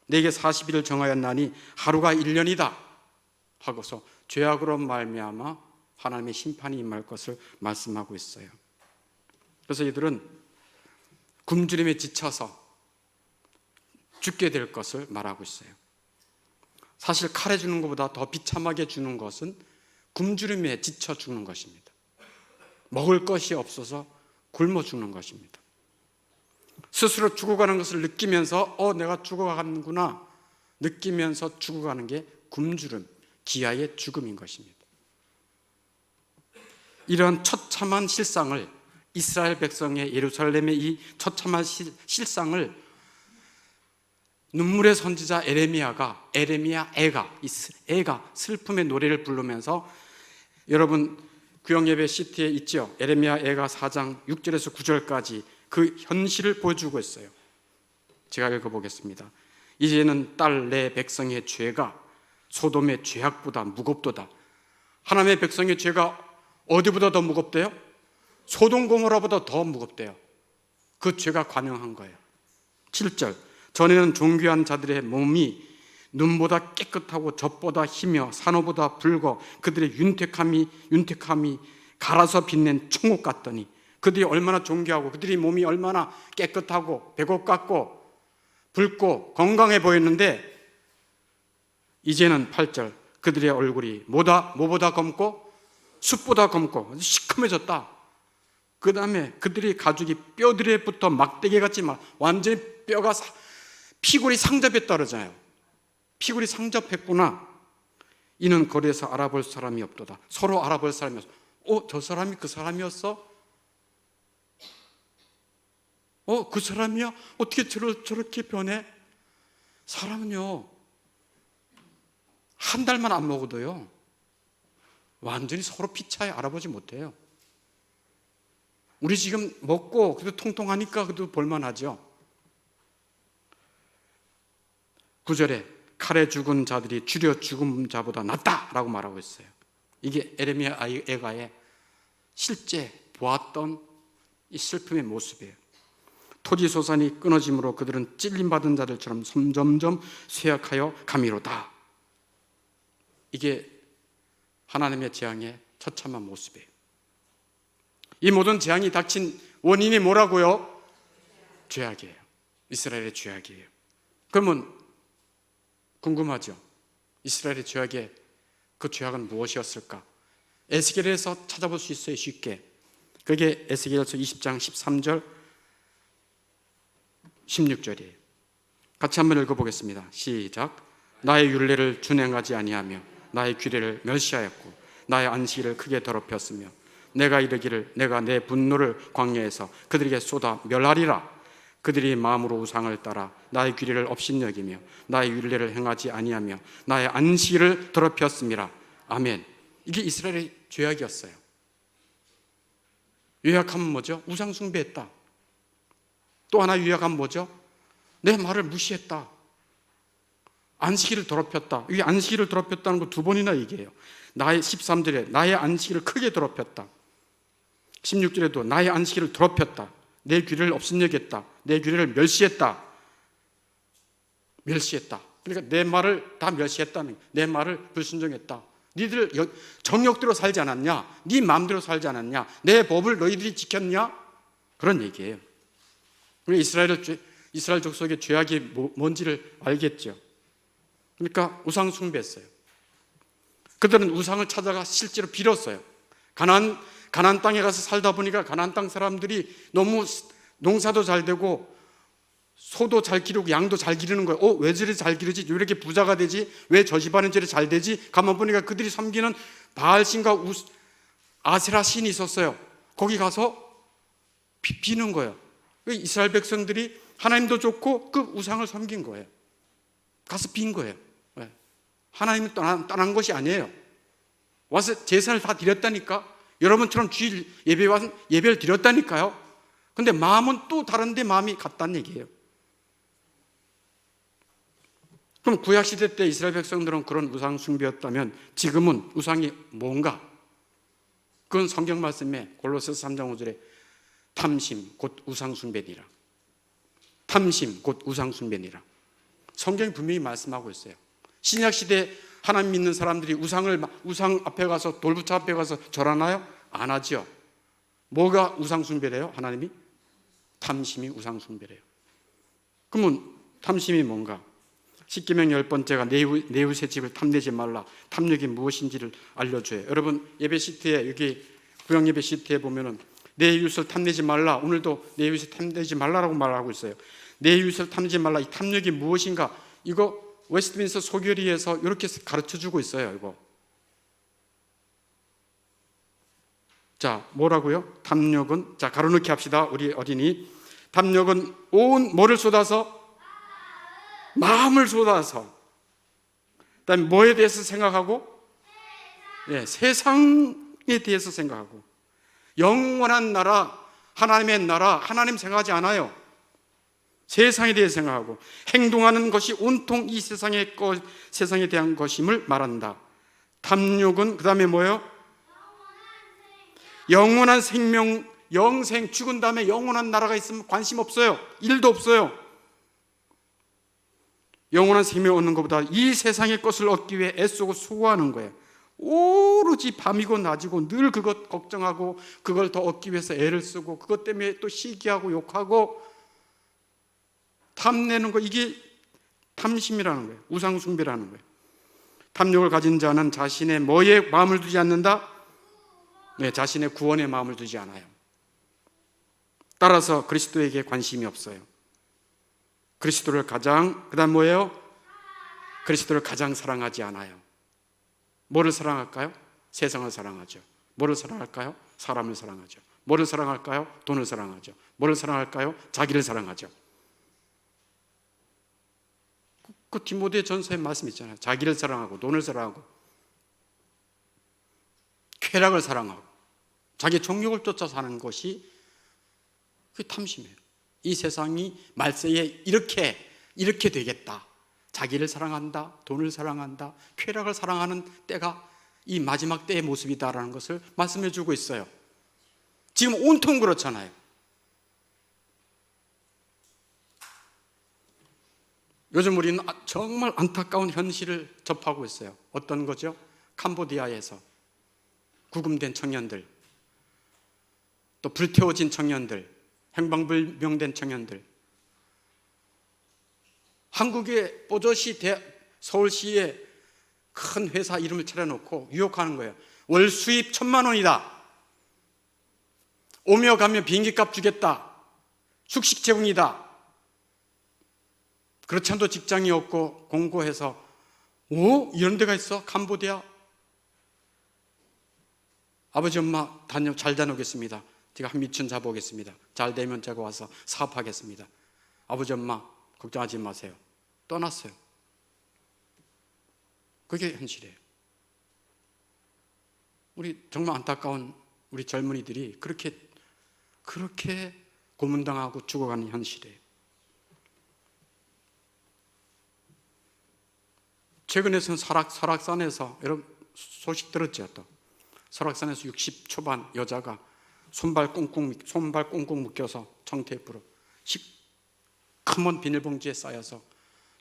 내게 40일을 정하였나니 하루가 1년이다 하고서 죄악으로 말미암아 하나님의 심판이 임할 것을 말씀하고 있어요. 그래서 이들은 굶주림에 지쳐서 죽게 될 것을 말하고 있어요. 사실 칼에 주는 것보다 더 비참하게 주는 것은 굶주림에 지쳐 죽는 것입니다. 먹을 것이 없어서 굶어 죽는 것입니다. 스스로 죽어가는 것을 느끼면서 내가 죽어가는구나 느끼면서 죽어가는 게 굶주림, 기아의 죽음인 것입니다. 이런 처참한 실상을, 이스라엘 백성의 예루살렘의 이 처참한 실상을 눈물의 선지자 애가 슬픔의 노래를 부르면서, 여러분 구역예배 시티에 있죠. 에레미야 애가 4장 6절에서 9절까지 그 현실을 보여주고 있어요. 제가 읽어보겠습니다. 이제는 딸 내 백성의 죄가 소돔의 죄악보다 무겁도다. 하나님의 백성의 죄가 어디보다 더 무겁대요? 소돔 고모라보다 더 무겁대요. 그 죄가 관영한 거예요. 7절, 전에는 존귀한 자들의 몸이 눈보다 깨끗하고 젖보다 희며 산호보다 붉어 그들의 윤택함이 갈아서 빛낸 총옥 같더니 그들이 얼마나 존귀하고 그들이 몸이 얼마나 깨끗하고 배고 깎고 붉고 건강해 보였는데 이제는 8절 그들의 얼굴이 뭐보다 검고 숯보다 검고 시커매졌다. 그 다음에 그들의 가죽이 뼈들에 붙어 막대기 같이 막 완전히 뼈가 피골이 상접했다 그러잖아요. 피골이 상접했구나. 이는 거리에서 알아볼 사람이 없도다. 서로 알아볼 사람이 없어. 저 사람이 그 사람이었어? 그 사람이야? 어떻게 저렇게 변해? 사람은요, 한 달만 안 먹어도요, 완전히 서로 피차에 알아보지 못해요. 우리 지금 먹고 그래도 통통하니까 그래도 볼만하죠. 9절에 칼에 죽은 자들이 줄여 죽은 자보다 낫다라고 말하고 있어요. 이게 에레미야 애가의 실제 보았던 이 슬픔의 모습이에요. 토지 소산이 끊어짐으로 그들은 찔림받은 자들처럼 점점점 쇠약하여 가미로다. 이게 하나님의 재앙의 처참한 모습이에요. 이 모든 재앙이 닥친 원인이 뭐라고요? 죄악이에요. 이스라엘의 죄악이에요. 그러면 궁금하죠? 이스라엘의 죄악의 그 죄악은 무엇이었을까? 에스겔에서 찾아볼 수 있어요. 쉽게. 그게 에스겔서 20장 13절 16절이에요. 같이 한번 읽어보겠습니다. 시작. 나의 율례를 준행하지 아니하며 나의 규례를 멸시하였고 나의 안식일을 크게 더럽혔으며 내가 이르기를 내가 내 분노를 광야에서 그들에게 쏟아 멸하리라. 그들이 마음으로 우상을 따라 나의 규례를 업신여기며 나의 율례를 행하지 아니하며 나의 안식일을 더럽혔음이라. 아멘. 이게 이스라엘의 죄악이었어요. 요약하면 뭐죠? 우상 숭배했다. 또 하나 요약하면 뭐죠? 내 말을 무시했다. 안식일을 더럽혔다. 이 안식일을 더럽혔다는 거 두 번이나 얘기해요. 나의 13절에 나의 안식일을 크게 더럽혔다. 16절에도 나의 안식일을 더럽혔다. 내 규례를 업신여겼다. 내 규례를 멸시했다. 멸시했다. 그러니까 내 말을 다 멸시했다는 거예요. 내 말을 불순종했다. 니들 정욕대로 살지 않았냐? 네 마음대로 살지 않았냐? 내 법을 너희들이 지켰냐? 그런 얘기예요. 우리 이스라엘 족속의 죄악이 뭔지를 알겠죠. 그러니까 우상 숭배했어요. 그들은 우상을 찾아가 실제로 빌었어요. 가나안 땅에 가서 살다 보니까 가나안 땅 사람들이 너무 농사도 잘 되고 소도 잘 기르고 양도 잘 기르는 거예요. 왜 저리 잘 기르지? 왜 이렇게 부자가 되지? 왜 저 집안은 저리 잘 되지? 가만 보니까 그들이 섬기는 바알신과 아세라 신이 있었어요. 거기 가서 비는 거예요. 이스라엘 백성들이 하나님도 좋고 그 우상을 섬긴 거예요. 가서 빈 거예요. 하나님이 떠난 것이 아니에요. 와서 제사를 다 드렸다니까. 여러분처럼 주일 예배에 와서 예배를 드렸다니까요. 근데 마음은 또 다른데 마음이 같다는 얘기예요. 그럼 구약시대 때 이스라엘 백성들은 그런 우상 숭배였다면 지금은 우상이 뭔가? 그건 성경 말씀에 골로새서 3장 5절에 탐심 곧 우상 숭배니라. 탐심 곧 우상 숭배니라. 성경이 분명히 말씀하고 있어요. 신약시대 하나님 믿는 사람들이 우상 앞에 가서 돌부처 앞에 가서 절하나요? 안 하죠. 뭐가 우상 숭배래요? 하나님이? 탐심이 우상 숭배래요. 그러면 탐심이 뭔가? 십계명 10번째가 내 이웃의 집을 탐내지 말라. 탐욕이 무엇인지를 알려줘요. 여러분 예배 시트에 여기 구역 예배 시트에 보면은 내 이웃을 탐내지 말라. 오늘도 내 이웃을 탐내지 말라라고 말하고 있어요. 내 이웃을 탐내지 말라. 이 탐욕이 무엇인가? 이거 웨스트민스터 소교리에서 이렇게 가르쳐주고 있어요. 이거. 자, 뭐라고요? 탐욕은, 자, 가로넣기 합시다. 우리 어린이. 탐욕은 온 뭐를 쏟아서? 마음을 쏟아서. 그다음에 뭐에 대해서 생각하고? 세상에 대해서 생각하고. 영원한 나라, 하나님의 나라, 하나님 생각하지 않아요. 세상에 대해 생각하고 행동하는 것이 온통 이 세상에 대한 것임을 말한다. 탐욕은 그 다음에 뭐예요? 영원한 생명, 영생, 죽은 다음에 영원한 나라가 있으면 관심 없어요. 일도 없어요. 영원한 생명을 얻는 것보다 이 세상의 것을 얻기 위해 애쓰고 수고하는 거예요. 오로지 밤이고 낮이고 늘 그것 걱정하고 그걸 더 얻기 위해서 애를 쓰고 그것 때문에 또 시기하고 욕하고 탐내는 거, 이게 탐심이라는 거예요. 우상숭배라는 거예요. 탐욕을 가진 자는 자신의 뭐에 마음을 두지 않는다? 네, 자신의 구원에 마음을 두지 않아요. 따라서 그리스도에게 관심이 없어요. 그리스도를 가장, 그다음 뭐예요? 그리스도를 가장 사랑하지 않아요. 뭐를 사랑할까요? 세상을 사랑하죠. 뭐를 사랑할까요? 사람을 사랑하죠. 뭐를 사랑할까요? 돈을 사랑하죠. 뭐를 사랑할까요? 자기를 사랑하죠. 그 디모데 전서에 말씀 있잖아요. 자기를 사랑하고 돈을 사랑하고 쾌락을 사랑하고 자기 종욕을 쫓아 사는 것이 그게 탐심이에요. 이 세상이 말세에 이렇게 되겠다. 자기를 사랑한다, 돈을 사랑한다, 쾌락을 사랑하는 때가 이 마지막 때의 모습이다라는 것을 말씀해 주고 있어요. 지금 온통 그렇잖아요. 요즘 우리는 정말 안타까운 현실을 접하고 있어요. 어떤 거죠? 캄보디아에서 구금된 청년들, 또 불태워진 청년들, 행방불명된 청년들, 한국의 뽀조시 서울시에 큰 회사 이름을 차려놓고 유혹하는 거예요. 월 수입 1,000만 원이다. 오며 가며 비행기값 주겠다. 숙식 제공이다. 그렇지 않아도 직장이 없고 공고해서 이런 데가 있어? 캄보디아? 아버지 엄마 잘 다녀오겠습니다. 제가 한 미천 잡아오겠습니다. 잘 되면 제가 와서 사업하겠습니다. 아버지 엄마 걱정하지 마세요. 떠났어요. 그게 현실이에요. 우리 정말 안타까운 우리 젊은이들이 그렇게 고문당하고 죽어가는 현실이에요. 최근에는 설악산에서 여러분 소식 들었죠? 또 설악산에서 60 초반 여자가 손발 꽁꽁 묶여서 청테이프로 시커먼 비닐봉지에 쌓여서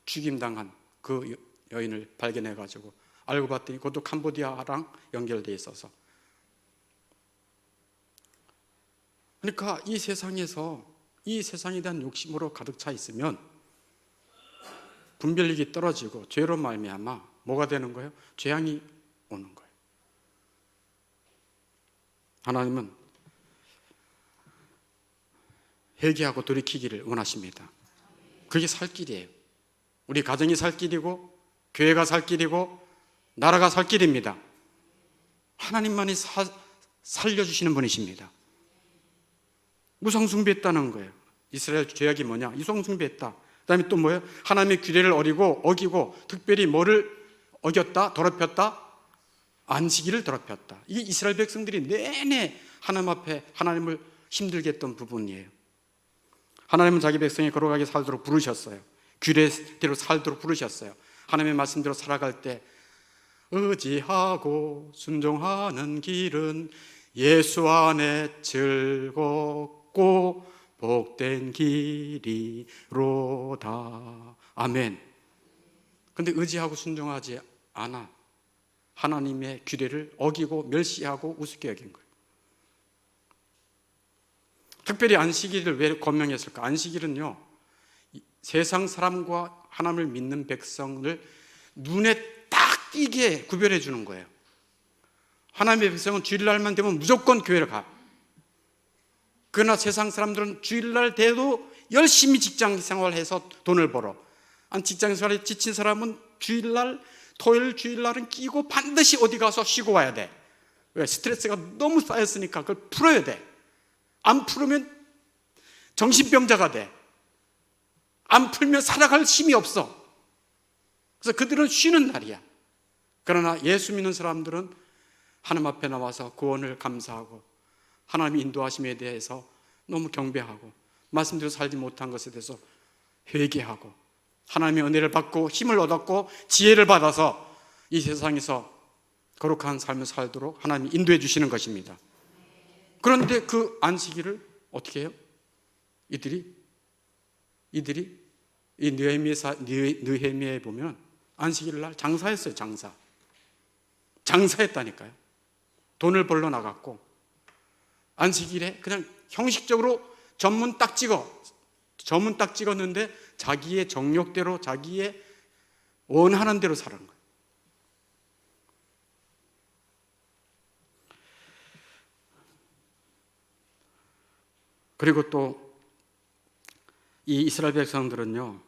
죽임당한 그 여인을 발견해가지고 알고 봤더니 그것도 캄보디아랑 연결되어 있어서, 그러니까 이 세상에 대한 욕심으로 가득 차 있으면 분별력이 떨어지고 죄로 말미암아 뭐가 되는 거예요? 재앙이 오는 거예요. 하나님은 회개하고 돌이키기를 원하십니다. 그게 살 길이에요. 우리 가정이 살 길이고 교회가 살 길이고 나라가 살 길입니다. 하나님만이 살려주시는 분이십니다. 우상숭배했다는 거예요. 이스라엘 죄악이 뭐냐? 우상숭배했다. 그 다음에 또 뭐예요? 하나님의 규례를 어기고 특별히 뭐를 어겼다? 더럽혔다? 안식일을 더럽혔다. 이게 이스라엘 백성들이 내내 하나님 앞에 하나님을 힘들게 했던 부분이에요. 하나님은 자기 백성이 걸어가게 살도록 부르셨어요. 규례대로 살도록 부르셨어요. 하나님의 말씀대로 살아갈 때 의지하고 순종하는 길은 예수 안에 즐겁고 복된 길이로다. 아멘. 근데 의지하고 순종하지 않아 하나님의 규례를 어기고 멸시하고 우습게 여긴 거예요. 특별히 안식일을 왜 권명했을까? 안식일은요, 세상 사람과 하나님을 믿는 백성을 눈에 딱 띄게 구별해 주는 거예요. 하나님의 백성은 주일날만 되면 무조건 교회를 가. 그러나 세상 사람들은 주일날 돼도 열심히 직장 생활해서 돈을 벌어. 직장 생활에 지친 사람은 토요일 주일날은 끼고 반드시 어디 가서 쉬고 와야 돼. 왜? 스트레스가 너무 쌓였으니까 그걸 풀어야 돼. 안 풀으면 정신병자가 돼. 안 풀면 살아갈 힘이 없어. 그래서 그들은 쉬는 날이야. 그러나 예수 믿는 사람들은 하나님 앞에 나와서 구원을 감사하고 하나님의 인도하심에 대해서 너무 경배하고 말씀대로 살지 못한 것에 대해서 회개하고 하나님의 은혜를 받고 힘을 얻었고 지혜를 받아서 이 세상에서 거룩한 삶을 살도록 하나님이 인도해 주시는 것입니다. 그런데 그 안식일을 어떻게 해요? 이들이 이 느헤미야에 보면 안식일 날 장사했어요. 장사. 장사했다니까요. 돈을 벌러 나갔고 안식일에 그냥 형식적으로 전문 딱 찍었는데 자기의 정욕대로 자기의 원하는 대로 사는 거예요. 그리고 또 이 이스라엘 백성들은요,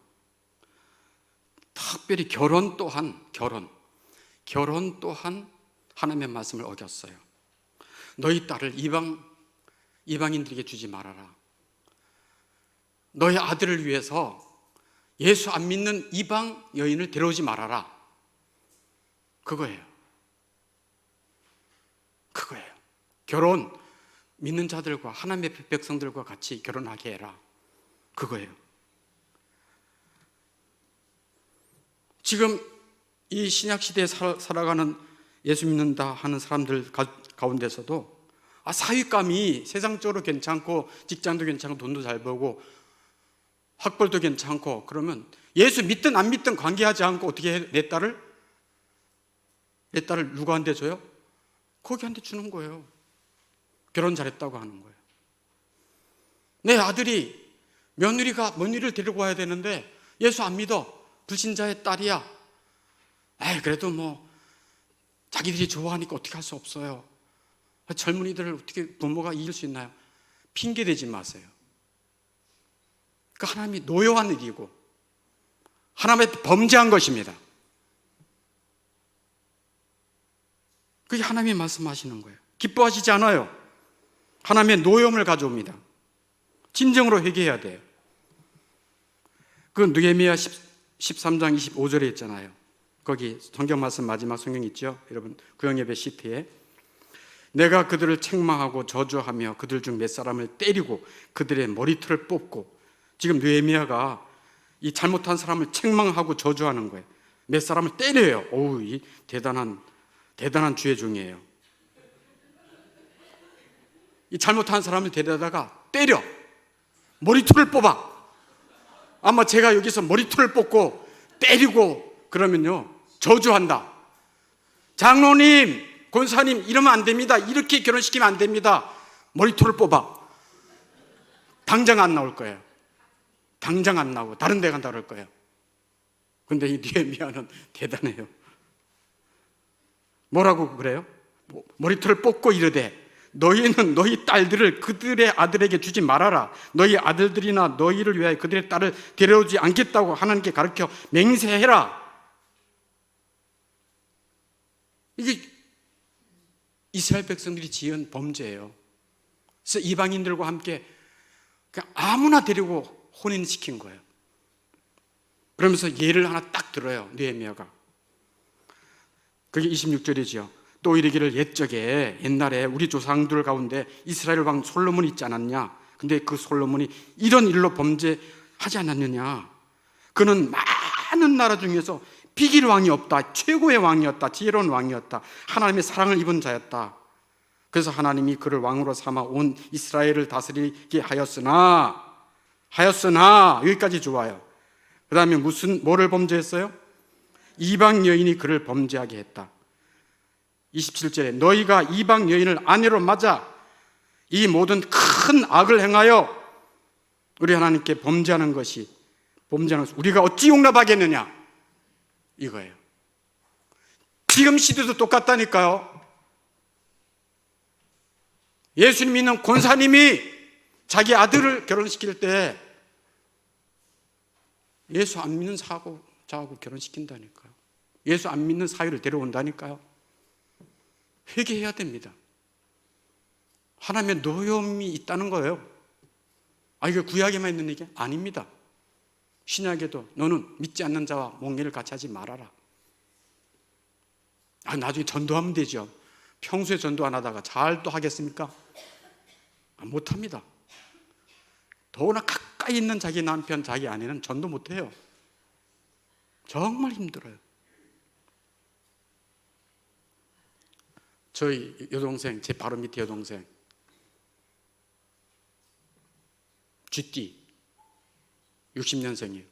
특별히 결혼 또한 하나님의 말씀을 어겼어요. 너희 딸을 이방인들에게 주지 말아라. 너희 아들을 위해서 예수 안 믿는 이방 여인을 데려오지 말아라. 그거예요. 결혼, 믿는 자들과 하나님의 백성들과 같이 결혼하게 해라. 그거예요. 지금 이 신약시대에 살아가는 예수 믿는다 하는 사람들 가운데서도 사윗감이 세상적으로 괜찮고 직장도 괜찮고 돈도 잘 벌고 학벌도 괜찮고 그러면 예수 믿든 안 믿든 관계하지 않고 어떻게 해? 내 딸을 누구한테 줘요? 거기한테 주는 거예요. 결혼 잘했다고 하는 거예요. 내 아들이 며느리를 데리고 와야 되는데 예수 안 믿어. 불신자의 딸이야. 그래도 뭐 자기들이 좋아하니까 어떻게 할 수 없어요. 젊은이들을 어떻게 부모가 이길 수 있나요? 핑계 대지 마세요. 그러니까 하나님이 노여한 일이고 하나님의 범죄한 것입니다. 그게 하나님이 말씀하시는 거예요. 기뻐하시지 않아요. 하나님의 노여움을 가져옵니다. 진정으로 회개해야 돼요. 그 느헤미야 13장 25절에 있잖아요. 거기 성경 말씀 마지막 성경 있죠? 여러분 구역예배 시트에 내가 그들을 책망하고 저주하며 그들 중 몇 사람을 때리고 그들의 머리털을 뽑고, 지금 느헤미야가 이 잘못한 사람을 책망하고 저주하는 거예요. 몇 사람을 때려요. 이 대단한 주의 중이에요. 이 잘못한 사람을 데려다가 때려. 머리털을 뽑아. 아마 제가 여기서 머리털을 뽑고 때리고 그러면요 저주한다. 장로님, 권사님 이러면 안 됩니다. 이렇게 결혼시키면 안 됩니다. 머리털을 뽑아. 당장 안 나올 거예요. 당장 안 나오고 다른 데 간다 그럴 거예요. 근데 이 느헤미야는 대단해요. 뭐라고 그래요? 머리털을 뽑고 이르되 너희는 너희 딸들을 그들의 아들에게 주지 말아라. 너희 아들들이나 너희를 위하여 그들의 딸을 데려오지 않겠다고 하나님께 가르쳐 맹세해라. 이게 이스라엘 백성들이 지은 범죄예요. 그래서 이방인들과 함께 그냥 아무나 데리고 혼인시킨 거예요. 그러면서 예를 하나 딱 들어요. 느헤미야가. 그게 26절이죠. 또 이르기를 옛날에 우리 조상들 가운데 이스라엘 왕 솔로몬이 있지 않았냐? 근데 그 솔로몬이 이런 일로 범죄하지 않았느냐? 그는 많은 나라 중에서 비길 왕이 없다. 최고의 왕이었다. 지혜로운 왕이었다. 하나님의 사랑을 입은 자였다. 그래서 하나님이 그를 왕으로 삼아 온 이스라엘을 다스리게 하였으나 여기까지 좋아요. 그 다음에 뭐를 범죄했어요? 이방 여인이 그를 범죄하게 했다. 27절에 너희가 이방 여인을 아내로 맞아 이 모든 큰 악을 행하여 우리 하나님께 범죄하는 것이 우리가 어찌 용납하겠느냐, 이거예요. 지금 시대도 똑같다니까요. 예수님 믿는 권사님이 자기 아들을 결혼시킬 때 예수 안 믿는 자하고 결혼시킨다니까요. 예수 안 믿는 사위를 데려온다니까요. 회개해야 됩니다. 하나님의 노여움이 있다는 거예요. 이게 구약에만 있는 얘기 아닙니다. 신약에도 너는 믿지 않는 자와 몽예를 같이 하지 말아라. 나중에 전도하면 되죠. 평소에 전도 안 하다가 잘 또 하겠습니까? 못합니다. 더구나 가까이 있는 자기 남편, 자기 아내는 전도 못해요. 정말 힘들어요. 저희 여동생, 제 바로 밑에 여동생 쥐띠 60년생이에요.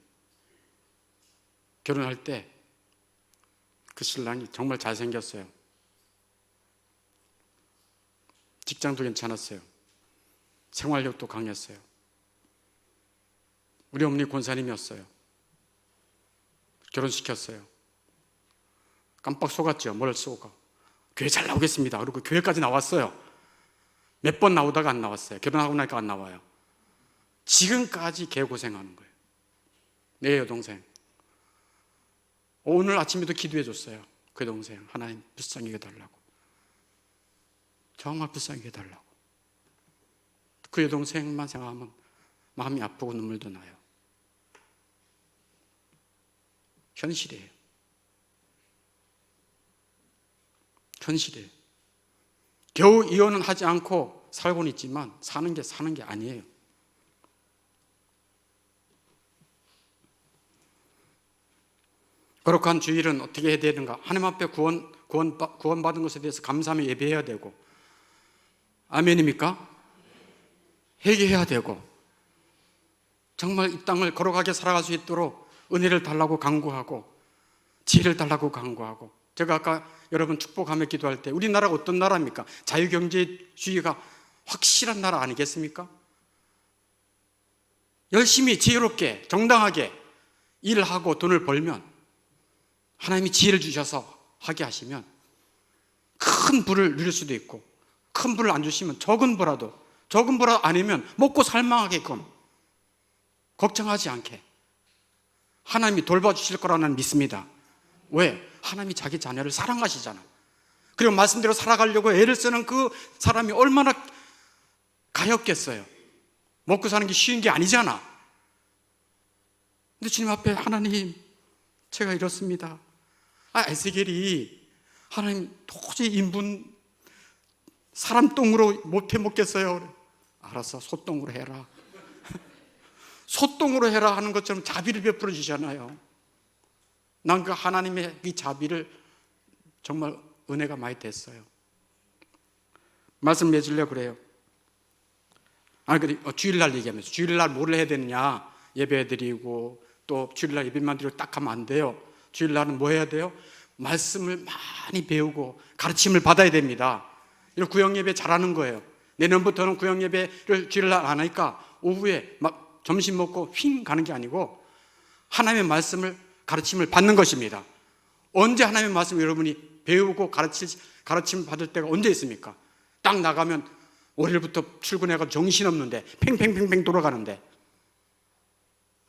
결혼할 때 그 신랑이 정말 잘생겼어요. 직장도 괜찮았어요. 생활력도 강했어요. 우리 어머니 권사님이었어요. 결혼시켰어요. 깜빡 속았죠. 뭘 속아. 교회 잘 나오겠습니다. 그리고 교회까지 나왔어요. 몇 번 나오다가 안 나왔어요. 결혼하고 나니까 안 나와요. 지금까지 개고생하는 거예요. 내 여동생. 오늘 아침에도 기도해 줬어요. 그 동생 하나님 불쌍히 해달라고. 정말 불쌍히 해달라고. 그 여동생만 생각하면 마음이 아프고 눈물도 나요. 현실이에요. 현실이에요. 겨우 이혼은 하지 않고 살고는 있지만 사는 게 아니에요. 거룩한 주일은 어떻게 해야 되는가? 하나님 앞에 구원받은 것에 대해서 감사하며 예배해야 되고, 아멘입니까? 회개해야 되고, 정말 이 땅을 거룩하게 살아갈 수 있도록 은혜를 달라고 간구하고, 지혜를 달라고 간구하고. 제가 아까 여러분 축복하며 기도할 때 우리나라가 어떤 나라입니까? 자유경제주의가 확실한 나라 아니겠습니까? 열심히 지혜롭게 정당하게 일하고 돈을 벌면, 하나님이 지혜를 주셔서 하게 하시면 큰 부를 누릴 수도 있고, 큰 부를 안 주시면 적은 부라도 아니면 먹고 살만하게끔 걱정하지 않게 하나님이 돌봐주실 거라는 믿습니다. 왜? 하나님이 자기 자녀를 사랑하시잖아. 그리고 말씀대로 살아가려고 애를 쓰는 그 사람이 얼마나 가엾겠어요. 먹고 사는 게 쉬운 게 아니잖아. 근데 주님 앞에 하나님 제가 이렇습니다. 에스겔이 하나님 도저히 인분 사람 똥으로 못해 먹겠어요. 알았어, 소똥으로 해라. 소똥으로 해라 하는 것처럼 자비를 베풀어 주잖아요. 난 그 하나님의 이 자비를 정말 은혜가 많이 됐어요. 말씀 맺으려고 그래요. 주일날 얘기하면서 주일날 뭘 해야 되느냐, 예배드리고 또 주일날 예배만 드리고 딱 하면 안 돼요. 주일날은 뭐 해야 돼요? 말씀을 많이 배우고 가르침을 받아야 됩니다. 이런 구역예배 잘하는 거예요. 내년부터는 구역예배를 주일날 안 하니까 오후에 막 점심 먹고 휙 가는 게 아니고 하나님의 말씀을 가르침을 받는 것입니다. 언제 하나님의 말씀 여러분이 배우고 가르침 받을 때가 언제 있습니까? 딱 나가면 월요일부터 출근해가 정신없는데 팽팽팽팽 돌아가는데,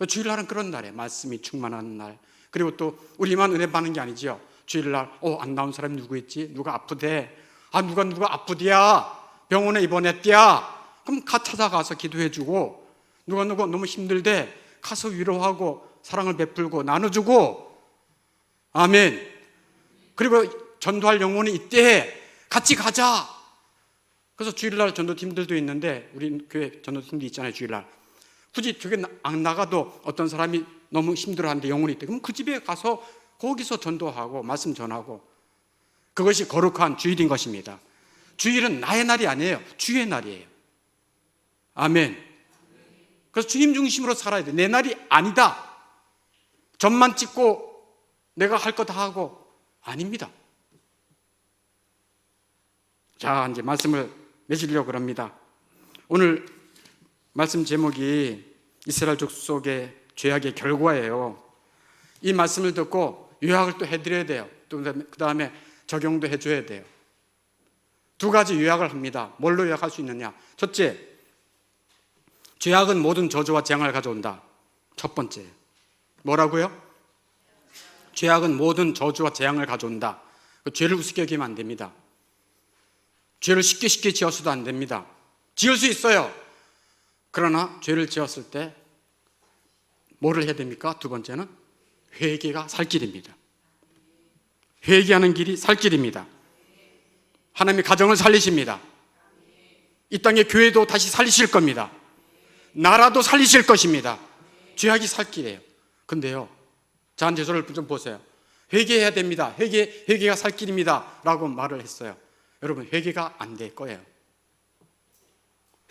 주일날은 그런 날이에요. 말씀이 충만한 날. 그리고 또 우리만 은혜 받는 게 아니죠. 주일날 안 나온 사람이 누구 있지? 누가 아프대? 누가 아프디야? 병원에 입원했디야? 그럼 찾아가서 기도해주고, 누가 너무 힘들대 가서 위로하고 사랑을 베풀고 나눠주고, 아멘. 그리고 전도할 영혼이 있대, 같이 가자. 그래서 주일날 전도팀들도 있는데, 우리 교회 전도팀도 있잖아요. 주일날 굳이 저게 안 나가도 어떤 사람이 너무 힘들어하는데 영혼이 있대, 그럼 그 집에 가서 거기서 전도하고 말씀 전하고, 그것이 거룩한 주일인 것입니다. 주일은 나의 날이 아니에요. 주의 날이에요. 아멘. 그래서 주님 중심으로 살아야 돼. 내 날이 아니다. 점만 찍고 내가 할 거 다 하고, 아닙니다. 자, 이제 말씀을 맺으려고 합니다. 오늘 말씀 제목이 이스라엘 족속의 죄악의 결과예요. 이 말씀을 듣고 요약을 또 해드려야 돼요. 또 그 다음에 적용도 해줘야 돼요. 두 가지 요약을 합니다. 뭘로 요약할 수 있느냐? 첫째, 죄악은 모든 저주와 재앙을 가져온다. 첫 번째, 뭐라고요? 죄악은 모든 저주와 재앙을 가져온다. 죄를 우습게 여기면 안 됩니다. 죄를 쉽게 지어서도 안 됩니다. 지을 수 있어요. 그러나 죄를 지었을 때 뭐를 해야 됩니까? 두 번째는 회개가 살 길입니다. 회개하는 길이 살 길입니다. 하나님이 가정을 살리십니다. 이 땅의 교회도 다시 살리실 겁니다. 나라도 살리실 것입니다. 죄악이 살 길이에요. 근데요, 자, 이제 저를 좀 보세요. 회개해야 됩니다. 회개가 살 길입니다 라고 말을 했어요. 여러분, 회개가 안 될 거예요.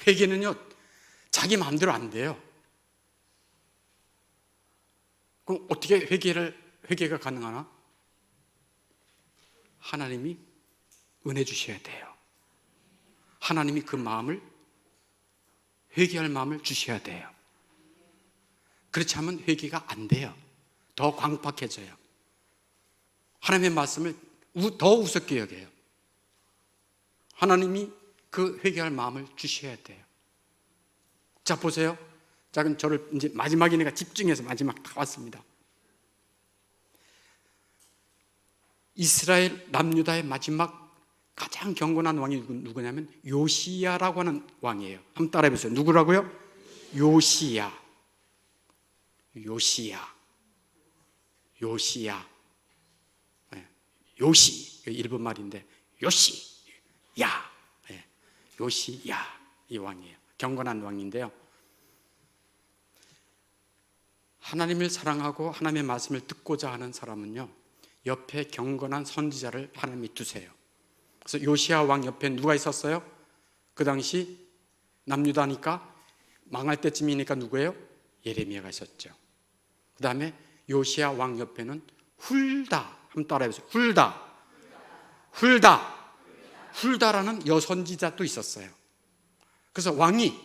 회개는요, 자기 마음대로 안 돼요. 그럼 어떻게 회개가 가능하나? 하나님이 은혜 주셔야 돼요. 하나님이 그 마음을, 회개할 마음을 주셔야 돼요. 그렇지 않으면 회개가 안 돼요. 더 광박해져요. 하나님의 말씀을 더 우습게 여겨요. 하나님이 그 회개할 마음을 주셔야 돼요. 자, 보세요. 자, 그럼 저를 이제 마지막이니까 집중해서 마지막 다 왔습니다. 이스라엘 남유다의 마지막 가장 경건한 왕이 누구냐면 요시야라고 하는 왕이에요. 한번 따라해 보세요. 누구라고요? 요시야. 요시야. 요시야. 네. 요시. 일본 말인데 요시야. 네. 요시야. 이 왕이에요. 경건한 왕인데요. 하나님을 사랑하고 하나님의 말씀을 듣고자 하는 사람은요, 옆에 경건한 선지자를 하나님이 두세요. 그래서 요시야 왕 옆에 누가 있었어요? 그 당시 남유다니까 망할 때쯤이니까 누구예요? 예레미야가 있었죠. 그 다음에 요시야 왕 옆에는 훌다, 한번 따라해보세요. 훌다라는 여선지자 또 있었어요. 그래서 왕이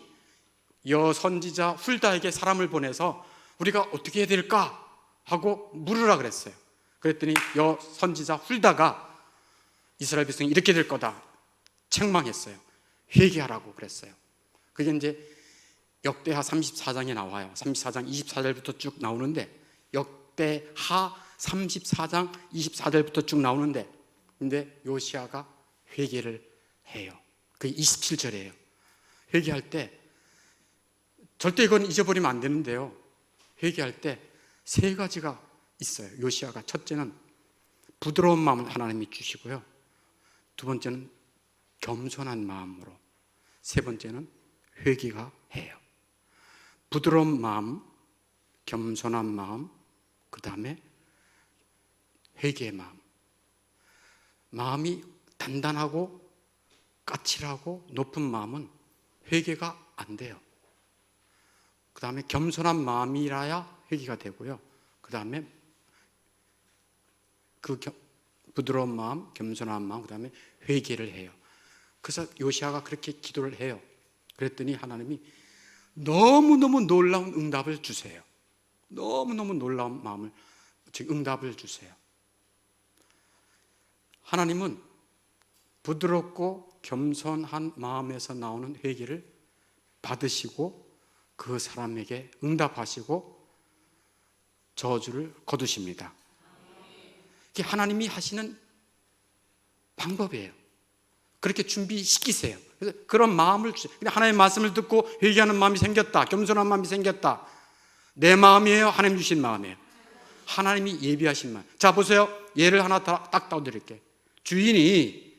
여선지자 훌다에게 사람을 보내서 우리가 어떻게 해야 될까 하고 물으라 그랬어요. 그랬더니 여선지자 훌다가 이스라엘 백성이 이렇게 될 거다 책망했어요. 회개하라고 그랬어요. 그게 이제 역대하 34장에 나와요. 34장 24절부터 쭉 나오는데, 역대하 34장 24절부터 쭉 나오는데, 근데 요시야가 회개를 해요. 그게 27절이에요. 회개할 때 절대 이건 잊어버리면 안 되는데요, 회개할 때 세 가지가 있어요. 요시야가, 첫째는 부드러운 마음을 하나님이 주시고요, 두 번째는 겸손한 마음으로, 세 번째는 회개가 해요. 부드러운 마음, 겸손한 마음, 그 다음에 회개의 마음. 마음이 단단하고 까칠하고 높은 마음은 회개가 안 돼요. 그 다음에 겸손한 마음이라야 회개가 되고요, 그 다음에 부드러운 마음, 겸손한 마음, 그 다음에 회개를 해요. 그래서 요시야가 그렇게 기도를 해요. 그랬더니 하나님이 너무너무 놀라운 응답을 주세요. 너무너무 놀라운 마음을, 즉 응답을 주세요. 하나님은 부드럽고 겸손한 마음에서 나오는 회개를 받으시고 그 사람에게 응답하시고 저주를 거두십니다. 이게 하나님이 하시는 방법이에요. 그렇게 준비시키세요. 그래서 그런 마음을 주세요. 근데 하나님의 말씀을 듣고 회개하는 마음이 생겼다, 겸손한 마음이 생겼다, 내 마음이에요? 하나님 주신 마음이에요? 하나님이 예비하신 마음. 자, 보세요. 예를 하나 딱 떠드릴게요. 주인이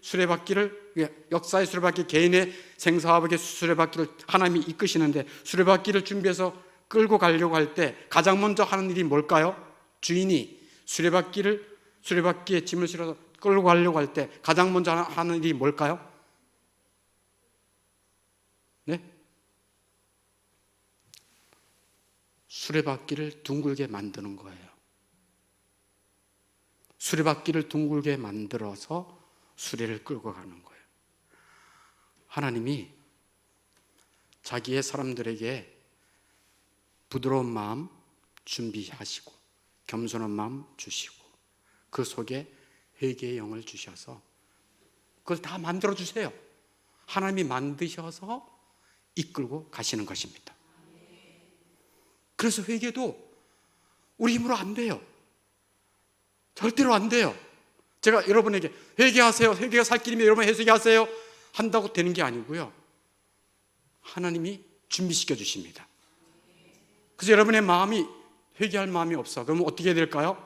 수레바퀴를, 역사의 수레바퀴, 개인의 생사화복의 수레바퀴를 하나님이 이끄시는데, 수레바퀴를 준비해서 끌고 가려고 할 때 가장 먼저 하는 일이 뭘까요? 주인이 수레바퀴에 짐을 실어서 끌고 가려고 할 때 가장 먼저 하는 일이 뭘까요? 네? 수레바퀴를 둥글게 만드는 거예요. 수레바퀴를 둥글게 만들어서 수레를 끌고 가는 거예요. 하나님이 자기의 사람들에게 부드러운 마음 준비하시고 겸손한 마음 주시고 그 속에 회개의 영을 주셔서 그걸 다 만들어 주세요. 하나님이 만드셔서 이끌고 가시는 것입니다. 그래서 회개도 우리 힘으로 안 돼요. 절대로 안 돼요. 제가 여러분에게 회개하세요, 회개가 살 길이면 여러분 회개하세요 한다고 되는 게 아니고요, 하나님이 준비시켜 주십니다. 그래서 여러분의 마음이 회개할 마음이 없어. 그러면 어떻게 해야 될까요?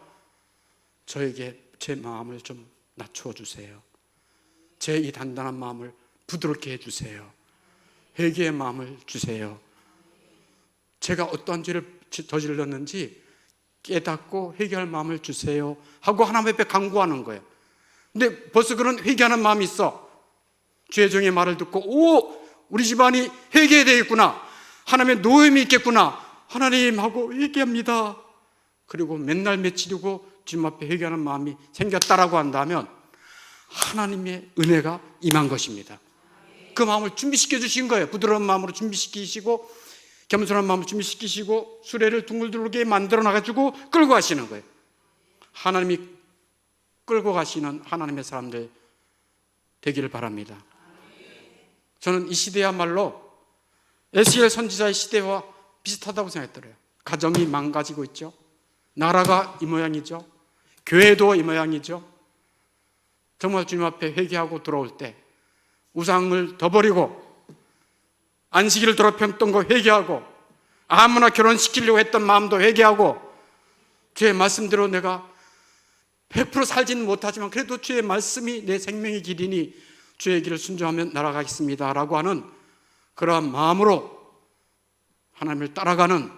저에게 제 마음을 좀 낮춰 주세요. 제 이 단단한 마음을 부드럽게 해주세요. 회개의 마음을 주세요. 제가 어떠한 죄를 저질렀는지 깨닫고 회개할 마음을 주세요 하고 하나님 앞에 간구하는 거예요. 근데 벌써 그런 회개하는 마음이 있어. 죄종의 말을 듣고 우리 집안이 회개해야 되겠구나, 하나님의 노임이 있겠구나, 하나님 하고 회개합니다. 그리고 맨날 며칠이고 주님 앞에 회개하는 마음이 생겼다라고 한다면 하나님의 은혜가 임한 것입니다. 그 마음을 준비시켜 주신 거예요. 부드러운 마음으로 준비시키시고 겸손한 마음으로 준비시키시고 수레를 둥글둥글게 만들어 놔가지고 끌고 가시는 거예요. 하나님이 끌고 가시는 하나님의 사람들 되기를 바랍니다. 저는 이 시대야말로 에스겔 선지자의 시대와 비슷하다고 생각했더래요. 가정이 망가지고 있죠. 나라가 이 모양이죠. 교회도 이 모양이죠. 정말 주님 앞에 회개하고 들어올 때 우상을 더 버리고 안식일을 더럽혔던 거 회개하고 아무나 결혼시키려고 했던 마음도 회개하고 주의 말씀대로 내가 100% 살지는 못하지만 그래도 주의 말씀이 내 생명의 길이니 주의 길을 순종하면 날아가겠습니다 라고 하는 그러한 마음으로 하나님을 따라가는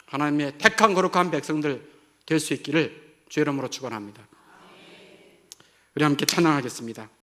하나님의 택한 거룩한 백성들 될 수 있기를 주의 이름으로 축원합니다. 우리 함께 찬양하겠습니다.